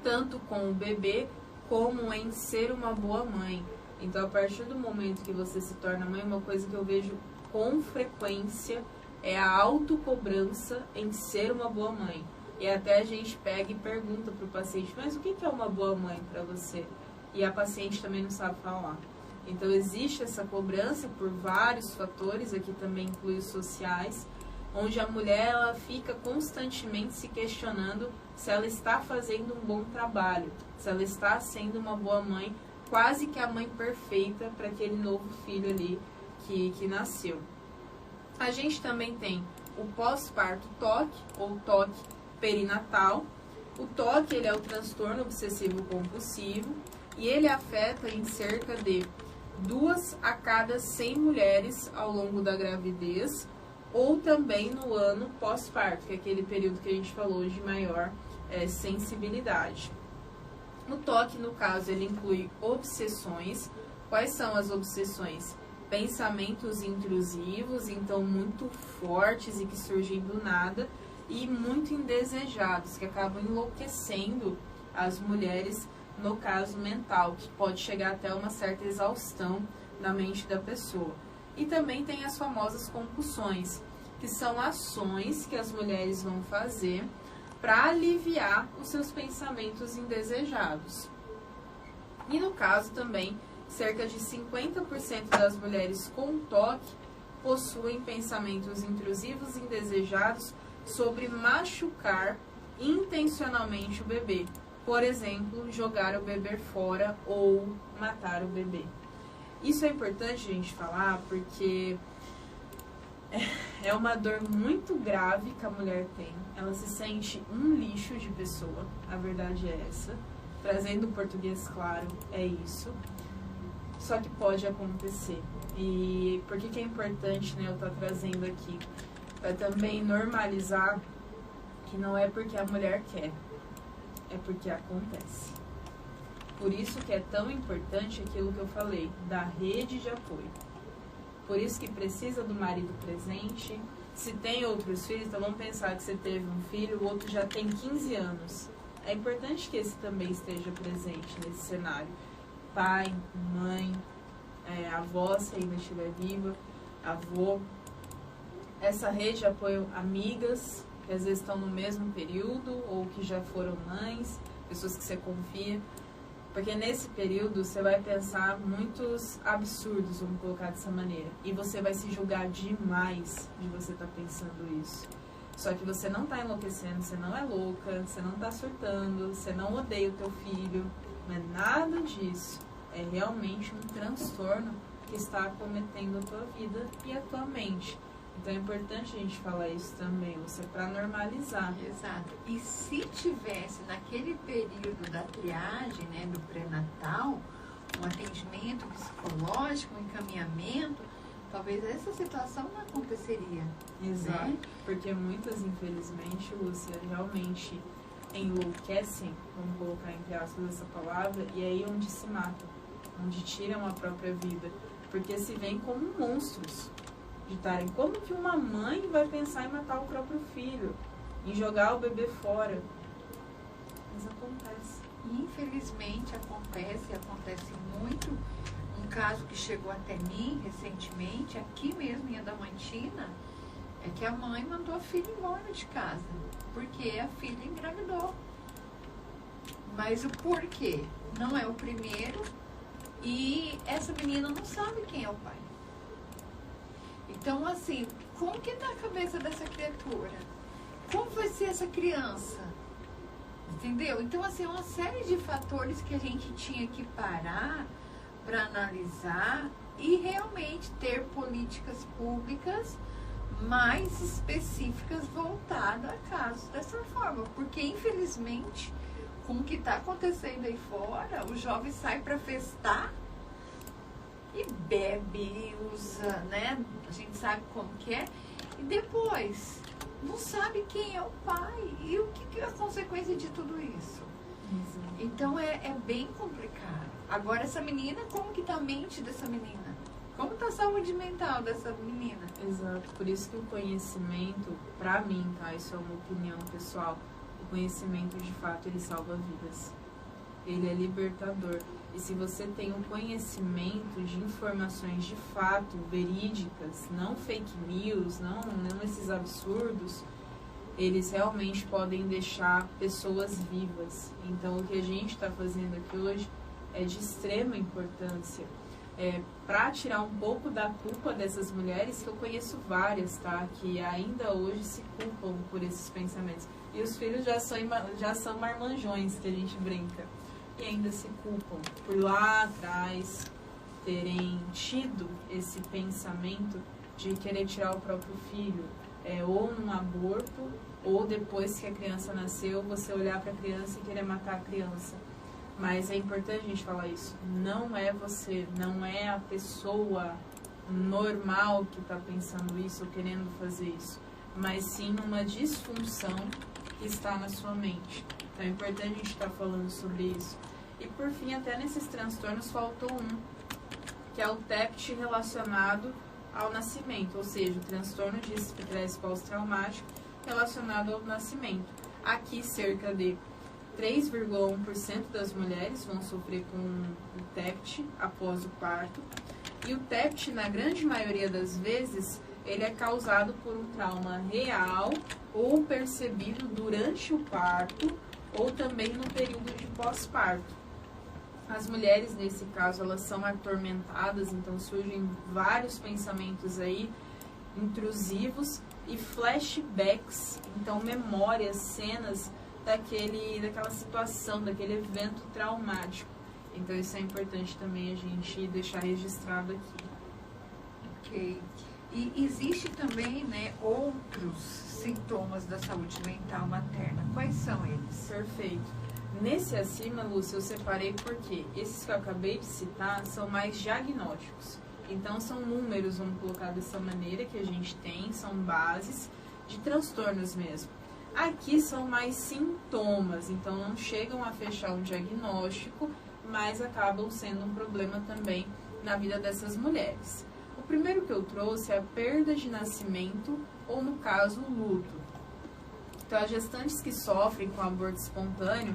tanto com o bebê como em ser uma boa mãe. Então, a partir do momento que você se torna mãe, uma coisa que eu vejo com frequência é a autocobrança em ser uma boa mãe. E até a gente pega e pergunta para o paciente, mas o que é uma boa mãe para você? E a paciente também não sabe falar. Então, existe essa cobrança por vários fatores, aqui também inclui os sociais, onde a mulher ela fica constantemente se questionando se ela está fazendo um bom trabalho, se ela está sendo uma boa mãe, quase que a mãe perfeita para aquele novo filho ali que nasceu. A gente também tem o pós-parto TOC, ou TOC perinatal. O TOC ele é o transtorno obsessivo compulsivo e ele afeta em cerca de 2 a cada 100 mulheres ao longo da gravidez, ou também no ano pós-parto, que é aquele período que a gente falou de maior sensibilidade. O TOC, no caso, ele inclui obsessões. Quais são as obsessões? Pensamentos intrusivos, então muito fortes e que surgem do nada, e muito indesejados, que acabam enlouquecendo as mulheres, no caso mental, que pode chegar até uma certa exaustão na mente da pessoa. E também tem as famosas compulsões, que são ações que as mulheres vão fazer para aliviar os seus pensamentos indesejados. E no caso também, cerca de 50% das mulheres com TOC possuem pensamentos intrusivos e indesejados sobre machucar intencionalmente o bebê. Por exemplo, jogar o bebê fora ou matar o bebê. Isso é importante a gente falar porque é uma dor muito grave que a mulher tem. Ela se sente um lixo de pessoa, a verdade é essa. Trazendo o português claro, é isso. Só que pode acontecer. E por que é importante, né, eu estar trazendo aqui? Para também normalizar que não é porque a mulher quer, é porque acontece. Por isso que é tão importante aquilo que eu falei, da rede de apoio. Por isso que precisa do marido presente. Se tem outros filhos, então vamos pensar que você teve um filho, o outro já tem 15 anos. É importante que esse também esteja presente nesse cenário. Pai, mãe, avó, se ainda estiver viva, avô. Essa rede de apoio, amigas, que às vezes estão no mesmo período, ou que já foram mães, pessoas que você confia. Porque nesse período você vai pensar muitos absurdos, vamos colocar dessa maneira. E você vai se julgar demais de você estar pensando isso. Só que você não está enlouquecendo, você não é louca, você não está surtando, você não odeia o teu filho. Não é nada disso. É realmente um transtorno que está acometendo a tua vida e a tua mente. Então é importante a gente falar isso também, você para normalizar. Exato. E se tivesse naquele período da triagem, né, do pré-natal, um atendimento psicológico, um encaminhamento, talvez essa situação não aconteceria. Exato. Né? Porque muitas, infelizmente, Lúcia, realmente enlouquecem, vamos colocar entre aspas essa palavra, e aí onde se matam, onde tiram a própria vida. Porque se veem como monstros. De estarem, como que uma mãe vai pensar em matar o próprio filho, em jogar o bebê fora? Mas acontece. Infelizmente acontece muito. Um caso que chegou até mim recentemente, aqui mesmo em Adamantina, é que a mãe mandou a filha embora de casa, porque a filha engravidou. Mas o porquê? Não é o primeiro, e essa menina não sabe quem é o pai. Então, assim, como que tá a cabeça dessa criatura? Como vai ser essa criança? Entendeu? Então, assim, é uma série de fatores que a gente tinha que parar para analisar e realmente ter políticas públicas mais específicas voltadas a casos dessa forma. Porque, infelizmente, com o que está acontecendo aí fora, o jovem sai para festar e bebe, usa, né? A gente sabe como que é. E depois, não sabe quem é o pai. E o que é a consequência de tudo isso? Então, é bem complicado. Agora, essa menina, como que tá a mente dessa menina? Como tá a saúde mental dessa menina? Exato. Por isso que o conhecimento, pra mim, tá? Isso é uma opinião pessoal. O conhecimento, de fato, ele salva vidas. Ele é libertador. E se você tem um conhecimento de informações de fato, verídicas, não fake news, não esses absurdos, eles realmente podem deixar pessoas vivas. Então, o que a gente está fazendo aqui hoje é de extrema importância. Para tirar um pouco da culpa dessas mulheres, que eu conheço várias, tá? Que ainda hoje se culpam por esses pensamentos. E os filhos já são marmanjões, que a gente brinca. E ainda se culpam por lá atrás terem tido esse pensamento de querer tirar o próprio filho, ou num aborto, ou depois que a criança nasceu, você olhar para a criança e querer matar a criança. Mas é importante a gente falar isso. Não é você, não é a pessoa normal que está pensando isso ou querendo fazer isso, mas sim uma disfunção que está na sua mente. Então é importante a gente estar falando sobre isso. E por fim, até nesses transtornos faltou um, que é o TEPT relacionado ao nascimento, ou seja, o transtorno de estresse pós-traumático relacionado ao nascimento. Aqui, cerca de 3,1% das mulheres vão sofrer com o TEPT após o parto. E o TEPT, na grande maioria das vezes, ele é causado por um trauma real ou percebido durante o parto ou também no período de pós-parto. As mulheres, nesse caso, elas são atormentadas, então surgem vários pensamentos aí intrusivos e flashbacks, então memórias, cenas daquela situação, daquele evento traumático. Então isso é importante também a gente deixar registrado aqui. Ok. E existe também, né, outros sintomas da saúde mental materna. Quais são eles? Perfeito. Nesse acima, Lúcia, eu separei porque esses que eu acabei de citar são mais diagnósticos. Então, são números, vamos colocar dessa maneira, que a gente tem, são bases de transtornos mesmo. Aqui são mais sintomas, então não chegam a fechar um diagnóstico, mas acabam sendo um problema também na vida dessas mulheres. O primeiro que eu trouxe é a perda de nascimento, ou no caso, o luto. Então, as gestantes que sofrem com aborto espontâneo,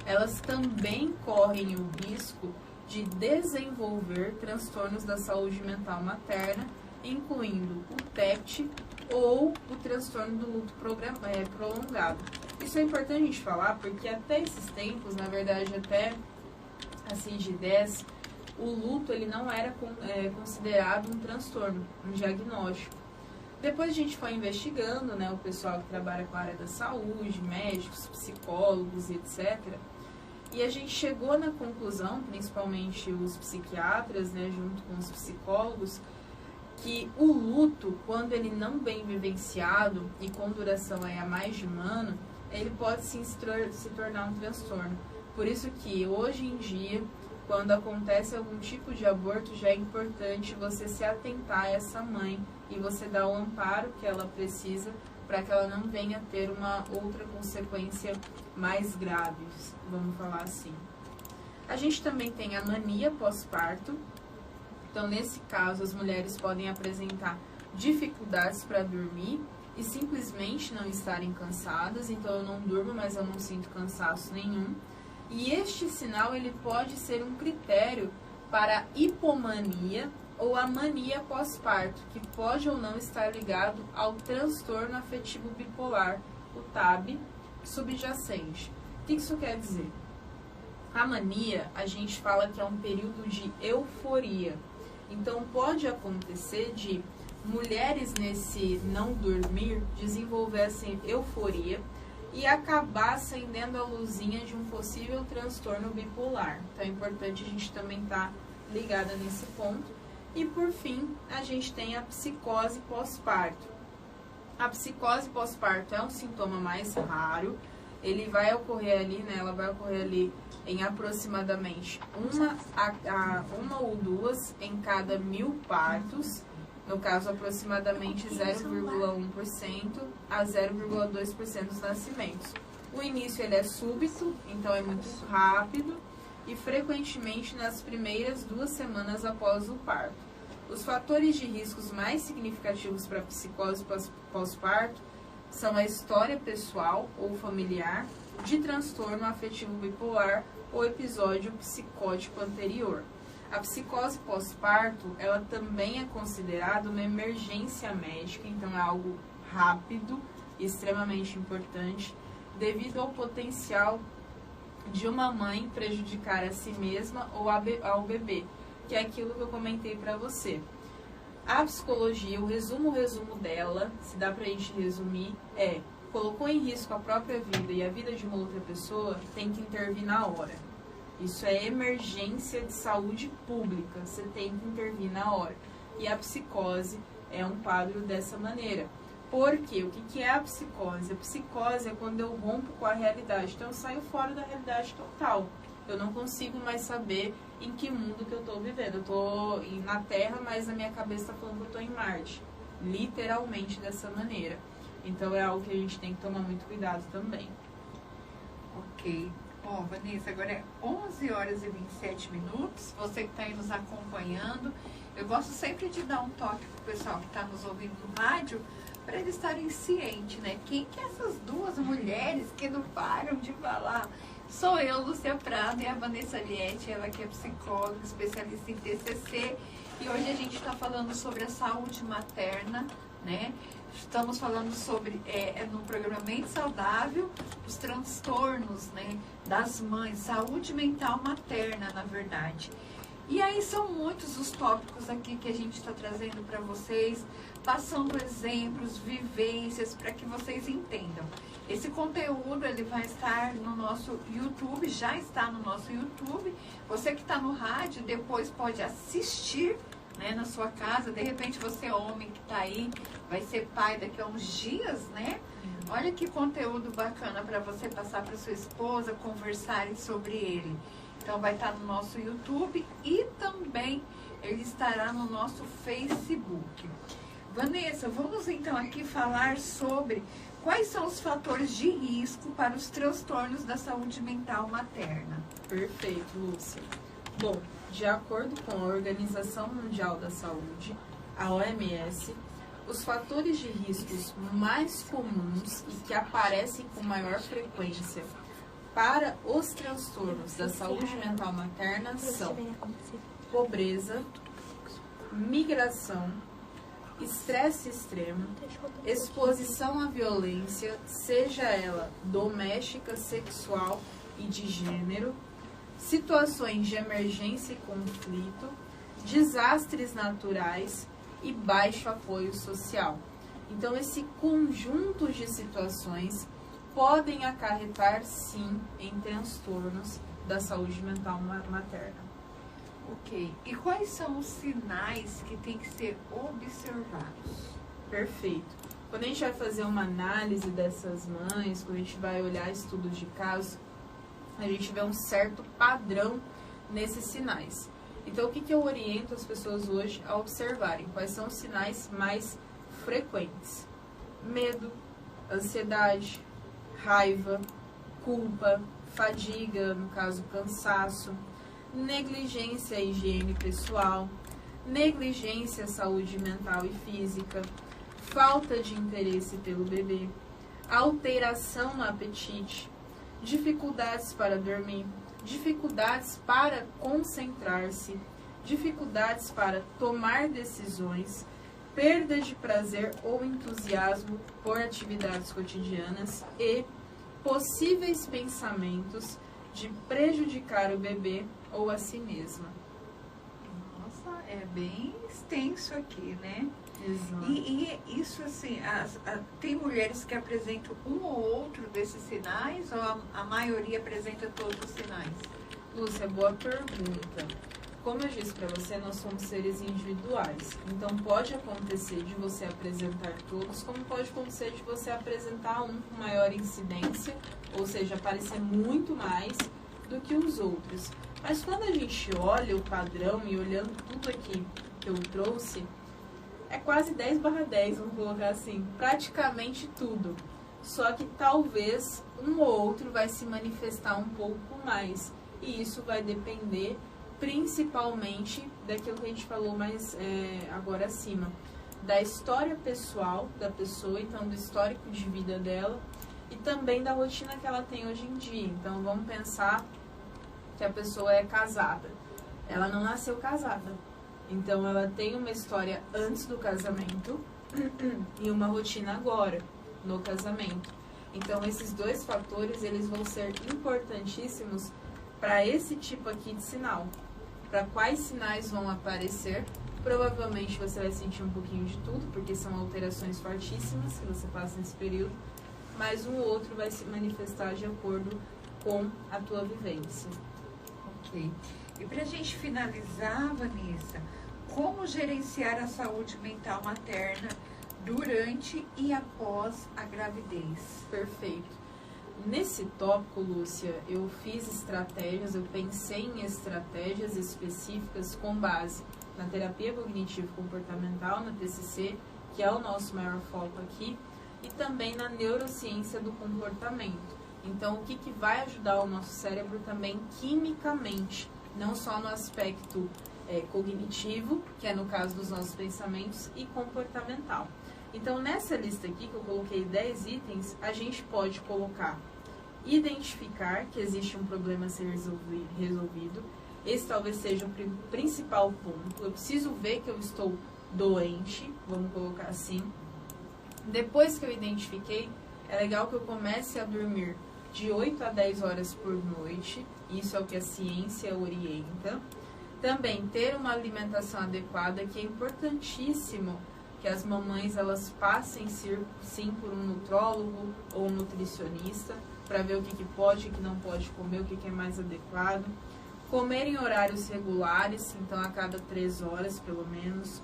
elas também correm o risco de desenvolver transtornos da saúde mental materna, incluindo o TEPT ou o transtorno do luto prolongado. Isso é importante a gente falar porque até esses tempos, na verdade até a CID-10, o luto ele não era considerado um transtorno, um diagnóstico. Depois a gente foi investigando, né, o pessoal que trabalha com a área da saúde, médicos, psicólogos, etc. E a gente chegou na conclusão, principalmente os psiquiatras, né, junto com os psicólogos, que o luto, quando ele não bem vivenciado e com duração aí a mais de um ano, ele pode sim se tornar um transtorno. Por isso que hoje em dia, quando acontece algum tipo de aborto, já é importante você se atentar a essa mãe e você dar o amparo que ela precisa para que ela não venha ter uma outra consequência mais grave, vamos falar assim. A gente também tem a mania pós-parto. Então, nesse caso, as mulheres podem apresentar dificuldades para dormir e simplesmente não estarem cansadas. Então, eu não durmo, mas eu não sinto cansaço nenhum. E este sinal ele pode ser um critério para a hipomania ou a mania pós-parto, que pode ou não estar ligado ao transtorno afetivo bipolar, o TAB subjacente. O que isso quer dizer? A mania, a gente fala que é um período de euforia. Então, pode acontecer de mulheres nesse não dormir desenvolvessem euforia e acabar acendendo a luzinha de um possível transtorno bipolar. Então, é importante a gente também estar ligada nesse ponto. E, por fim, a gente tem a psicose pós-parto. A psicose pós-parto é um sintoma mais raro. Ele vai ocorrer ali, né? Ela vai ocorrer ali em aproximadamente uma ou duas em cada 1000 partos. No caso, aproximadamente 0,1% a 0,2% dos nascimentos. O início ele é súbito, então é muito rápido e frequentemente nas primeiras 2 semanas após o parto. Os fatores de riscos mais significativos para a psicose pós-parto são a história pessoal ou familiar de transtorno afetivo bipolar ou episódio psicótico anterior. A psicose pós-parto, ela também é considerada uma emergência médica, então é algo rápido e extremamente importante, devido ao potencial de uma mãe prejudicar a si mesma ou ao bebê, que é aquilo que eu comentei para você. A psicologia, o resumo dela, se dá pra gente resumir, colocou em risco a própria vida e a vida de uma outra pessoa, tem que intervir na hora. Isso é emergência de saúde pública, você tem que intervir na hora. E a psicose é um quadro dessa maneira. Por quê? O que é a psicose? A psicose é quando eu rompo com a realidade, então eu saio fora da realidade total. Eu não consigo mais saber em que mundo que eu estou vivendo. Eu estou na Terra, mas a minha cabeça está falando que eu estou em Marte. Literalmente dessa maneira. Então é algo que a gente tem que tomar muito cuidado também. Ok. Bom, Vanessa, agora é 11 horas e 27 minutos. Você que está aí nos acompanhando, eu gosto sempre de dar um toque para o pessoal que está nos ouvindo no rádio, para eles estarem cientes, né? Quem que é essas duas mulheres que não param de falar? Sou eu, Lúcia Prado, e a Vanessa Liette, ela que é psicóloga, especialista em TCC. E hoje a gente está falando sobre a saúde materna, né? Estamos falando sobre, no programa Mente Saudável, os transtornos, né, das mães, saúde mental materna, na verdade. E aí são muitos os tópicos aqui que a gente está trazendo para vocês, passando exemplos, vivências, para que vocês entendam. Esse conteúdo ele vai estar no nosso YouTube, já está no nosso YouTube. Você que está no rádio, depois pode assistir, né, na sua casa. De repente você é homem que está aí, vai ser pai daqui a uns dias, né? Olha que conteúdo bacana para você passar para sua esposa, conversarem sobre ele. Então vai estar no nosso YouTube e também ele estará no nosso Facebook. Vanessa, vamos então aqui falar sobre quais são os fatores de risco para os transtornos da saúde mental materna. Perfeito, Lúcia. Bom, de acordo com a Organização Mundial da Saúde, a OMS, os fatores de riscos mais comuns e que aparecem com maior frequência para os transtornos da saúde mental materna são pobreza, migração, estresse extremo, exposição à violência, seja ela doméstica, sexual e de gênero, situações de emergência e conflito, desastres naturais e baixo apoio social. Então, esse conjunto de situações podem acarretar, sim, em transtornos da saúde mental materna. Ok. E quais são os sinais que têm que ser observados? Perfeito. Quando a gente vai fazer uma análise dessas mães, quando a gente vai olhar estudos de casos, a gente vê um certo padrão nesses sinais. Então, o que eu oriento as pessoas hoje a observarem? Quais são os sinais mais frequentes? Medo, ansiedade, raiva, culpa, fadiga, no caso, cansaço, negligência à higiene pessoal, negligência à saúde mental e física, falta de interesse pelo bebê, alteração no apetite, dificuldades para dormir, dificuldades para concentrar-se, dificuldades para tomar decisões, perda de prazer ou entusiasmo por atividades cotidianas e possíveis pensamentos de prejudicar o bebê ou a si mesma. Nossa, é bem extenso aqui, né? Exato. E isso, assim, tem mulheres que apresentam um ou outro desses sinais ou a maioria apresenta todos os sinais? Lúcia, boa pergunta. Como eu disse para você, nós somos seres individuais. Então, pode acontecer de você apresentar todos, como pode acontecer de você apresentar um com maior incidência, ou seja, aparecer muito mais do que os outros. Mas quando a gente olha o padrão e olhando tudo aqui que eu trouxe, é quase 10/10, vamos colocar assim, praticamente tudo. Só que talvez um ou outro vai se manifestar um pouco mais. E isso vai depender principalmente daquilo que a gente falou mais agora acima, da história pessoal da pessoa, então do histórico de vida dela e também da rotina que ela tem hoje em dia. Então vamos pensar que a pessoa é casada, ela não nasceu casada, então ela tem uma história antes do casamento e uma rotina agora no casamento. Então esses dois fatores eles vão ser importantíssimos para esse tipo aqui de sinal. Para quais sinais vão aparecer? Provavelmente você vai sentir um pouquinho de tudo, porque são alterações fortíssimas que você passa nesse período, mas um ou outro vai se manifestar de acordo com a tua vivência. Ok. E para a gente finalizar, Vanessa, como gerenciar a saúde mental materna durante e após a gravidez? Perfeito. Nesse tópico, Lúcia, eu fiz estratégias, eu pensei em estratégias específicas com base na terapia cognitivo-comportamental, na TCC, que é o nosso maior foco aqui, e também na neurociência do comportamento. Então, o que vai ajudar o nosso cérebro também quimicamente, não só no aspecto cognitivo, que é no caso dos nossos pensamentos, e comportamental. Então, nessa lista aqui, que eu coloquei 10 itens, a gente pode colocar identificar que existe um problema a ser resolvido. Esse talvez seja o principal ponto. Eu preciso ver que eu estou doente, vamos colocar assim. Depois que eu identifiquei, é legal que eu comece a dormir de 8 a 10 horas por noite. Isso é o que a ciência orienta. Também ter uma alimentação adequada, que é importantíssimo que as mamães elas passem sim por um nutrólogo ou um nutricionista para ver o que pode e o que não pode comer, o que é mais adequado. Comer em horários regulares, então a cada 3 horas pelo menos.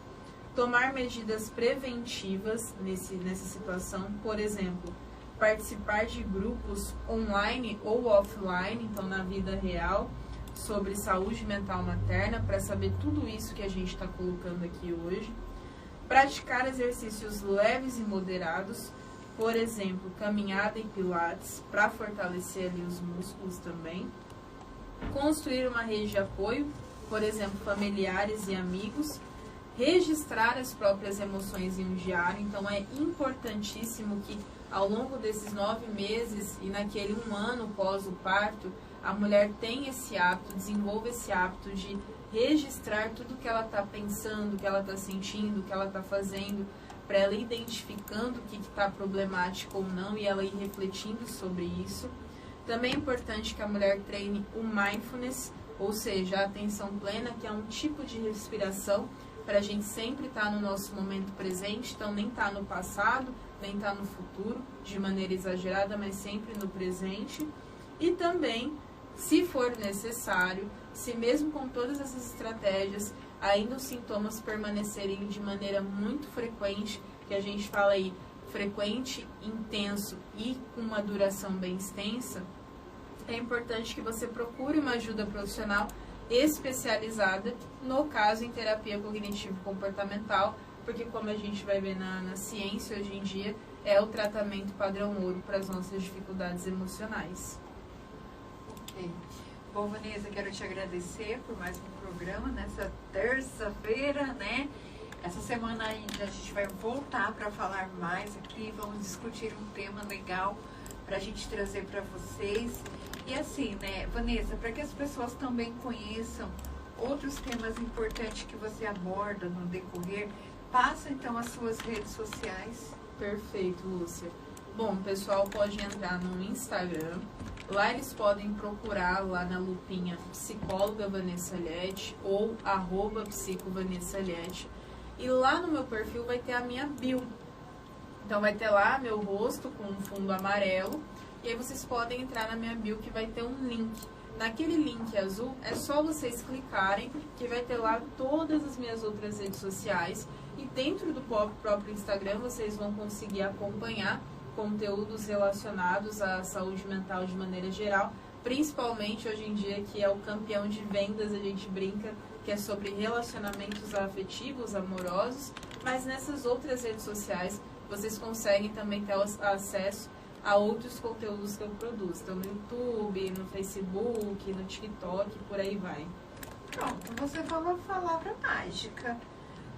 Tomar medidas preventivas nessa situação, por exemplo, participar de grupos online ou offline, então na vida real, sobre saúde mental materna, para saber tudo isso que a gente está colocando aqui hoje. Praticar exercícios leves e moderados, por exemplo, caminhada e pilates, para fortalecer ali os músculos também. Construir uma rede de apoio, por exemplo, familiares e amigos. registrar as próprias emoções em um diário. Então é importantíssimo que ao longo desses 9 meses e naquele 1 ano pós o parto, a mulher tenha esse hábito, desenvolva esse hábito de registrar tudo que ela está pensando, o que ela está sentindo, o que ela está fazendo, para ela ir identificando o que está problemático ou não e ela ir refletindo sobre isso. Também é importante que a mulher treine o mindfulness, ou seja, a atenção plena, que é um tipo de respiração para a gente sempre estar no nosso momento presente, então nem estar no passado, nem estar no futuro, de maneira exagerada, mas sempre no presente. E também, se for necessário, se mesmo com todas essas estratégias, ainda os sintomas permanecerem de maneira muito frequente, que a gente fala aí, frequente, intenso e com uma duração bem extensa, é importante que você procure uma ajuda profissional especializada, no caso em terapia cognitivo-comportamental, porque como a gente vai ver na ciência hoje em dia, é o tratamento padrão ouro para as nossas dificuldades emocionais. Ok. Bom, Vanessa, quero te agradecer por mais um programa nessa terça-feira, né? Essa semana ainda a gente vai voltar para falar mais aqui, vamos discutir um tema legal para a gente trazer para vocês. E assim, né, Vanessa, para que as pessoas também conheçam outros temas importantes que você aborda no decorrer, passa então as suas redes sociais. Perfeito, Lúcia. Bom, o pessoal pode entrar no Instagram. Lá eles podem procurar lá na lupinha psicóloga Vanessa Liette ou @psicovanessaliette. E lá no meu perfil vai ter a minha bio. Então vai ter lá meu rosto com um fundo amarelo. E aí vocês podem entrar na minha bio que vai ter um link. Naquele link azul é só vocês clicarem que vai ter lá todas as minhas outras redes sociais. E dentro do próprio Instagram vocês vão conseguir acompanhar conteúdos relacionados à saúde mental de maneira geral, principalmente hoje em dia que é o campeão de vendas, a gente brinca que é sobre relacionamentos afetivos, amorosos, mas nessas outras redes sociais vocês conseguem também ter acesso a outros conteúdos que eu produzo, então no YouTube, no Facebook, no TikTok, por aí vai. Pronto, você falou a palavra mágica.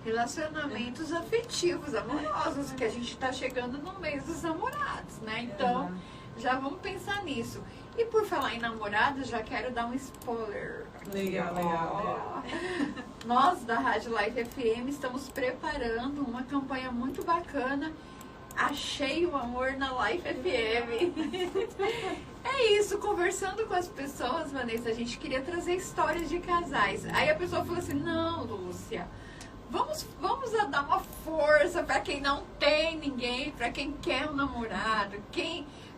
Relacionamentos afetivos, amorosos, que a gente está chegando no mês dos namorados, né? Então, já vamos pensar nisso. E por falar em namorados, já quero dar um spoiler. Legal. Nós, da Rádio Life FM, estamos preparando uma campanha muito bacana. Achei o amor na Life FM. É isso, conversando com as pessoas, Vanessa, a gente queria trazer histórias de casais. Aí a pessoa falou assim, não, Lúcia, vamos dar uma força para quem não tem ninguém, para quem quer um namorado,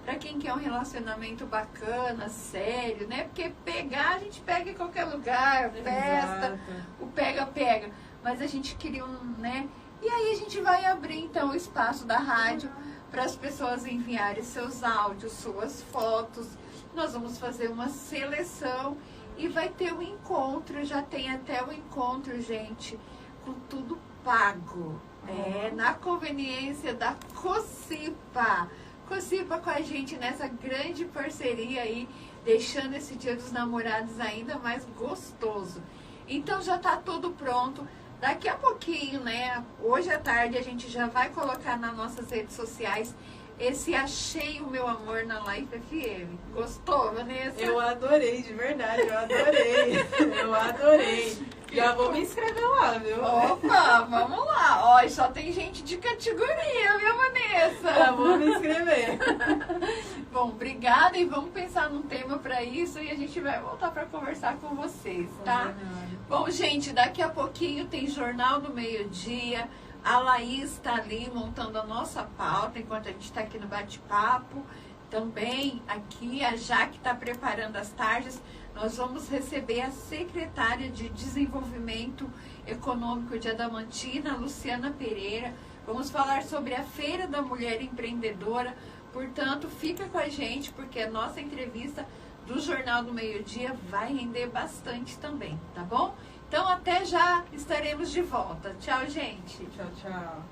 para quem quer um relacionamento bacana, sério, né? Porque pegar, a gente pega em qualquer lugar, festa, o pega. Mas a gente queria né? E aí a gente vai abrir, então, o espaço da rádio para as pessoas enviarem seus áudios, suas fotos. Nós vamos fazer uma seleção e vai ter um encontro, já tem até o encontro, gente, com tudo pago. Na conveniência da Cocipa. Cocipa com a gente nessa grande parceria aí, deixando esse Dia dos Namorados ainda mais gostoso. Então já está tudo pronto. Daqui a pouquinho, né? Hoje à tarde a gente já vai colocar nas nossas redes sociais esse Achei o Meu Amor na Life FM. Gostou, Vanessa? Eu adorei, de verdade, eu adorei. Já vou me inscrever lá, viu? Opa, vamos lá. Ó, só tem gente de categoria, viu, Vanessa? Já vou me inscrever. Bom, obrigada e vamos pensar num tema para isso e a gente vai voltar para conversar com vocês, tá? Bom, gente, daqui a pouquinho tem Jornal do Meio-Dia. A Laís está ali montando a nossa pauta enquanto a gente está aqui no bate-papo. Também aqui a Jaque está preparando as tardes. Nós vamos receber a secretária de Desenvolvimento Econômico de Adamantina, Luciana Pereira. Vamos falar sobre a Feira da Mulher Empreendedora. Portanto, fica com a gente, porque a nossa entrevista do Jornal do Meio-Dia vai render bastante também, tá bom? Então, até já estaremos de volta. Tchau, gente. Tchau.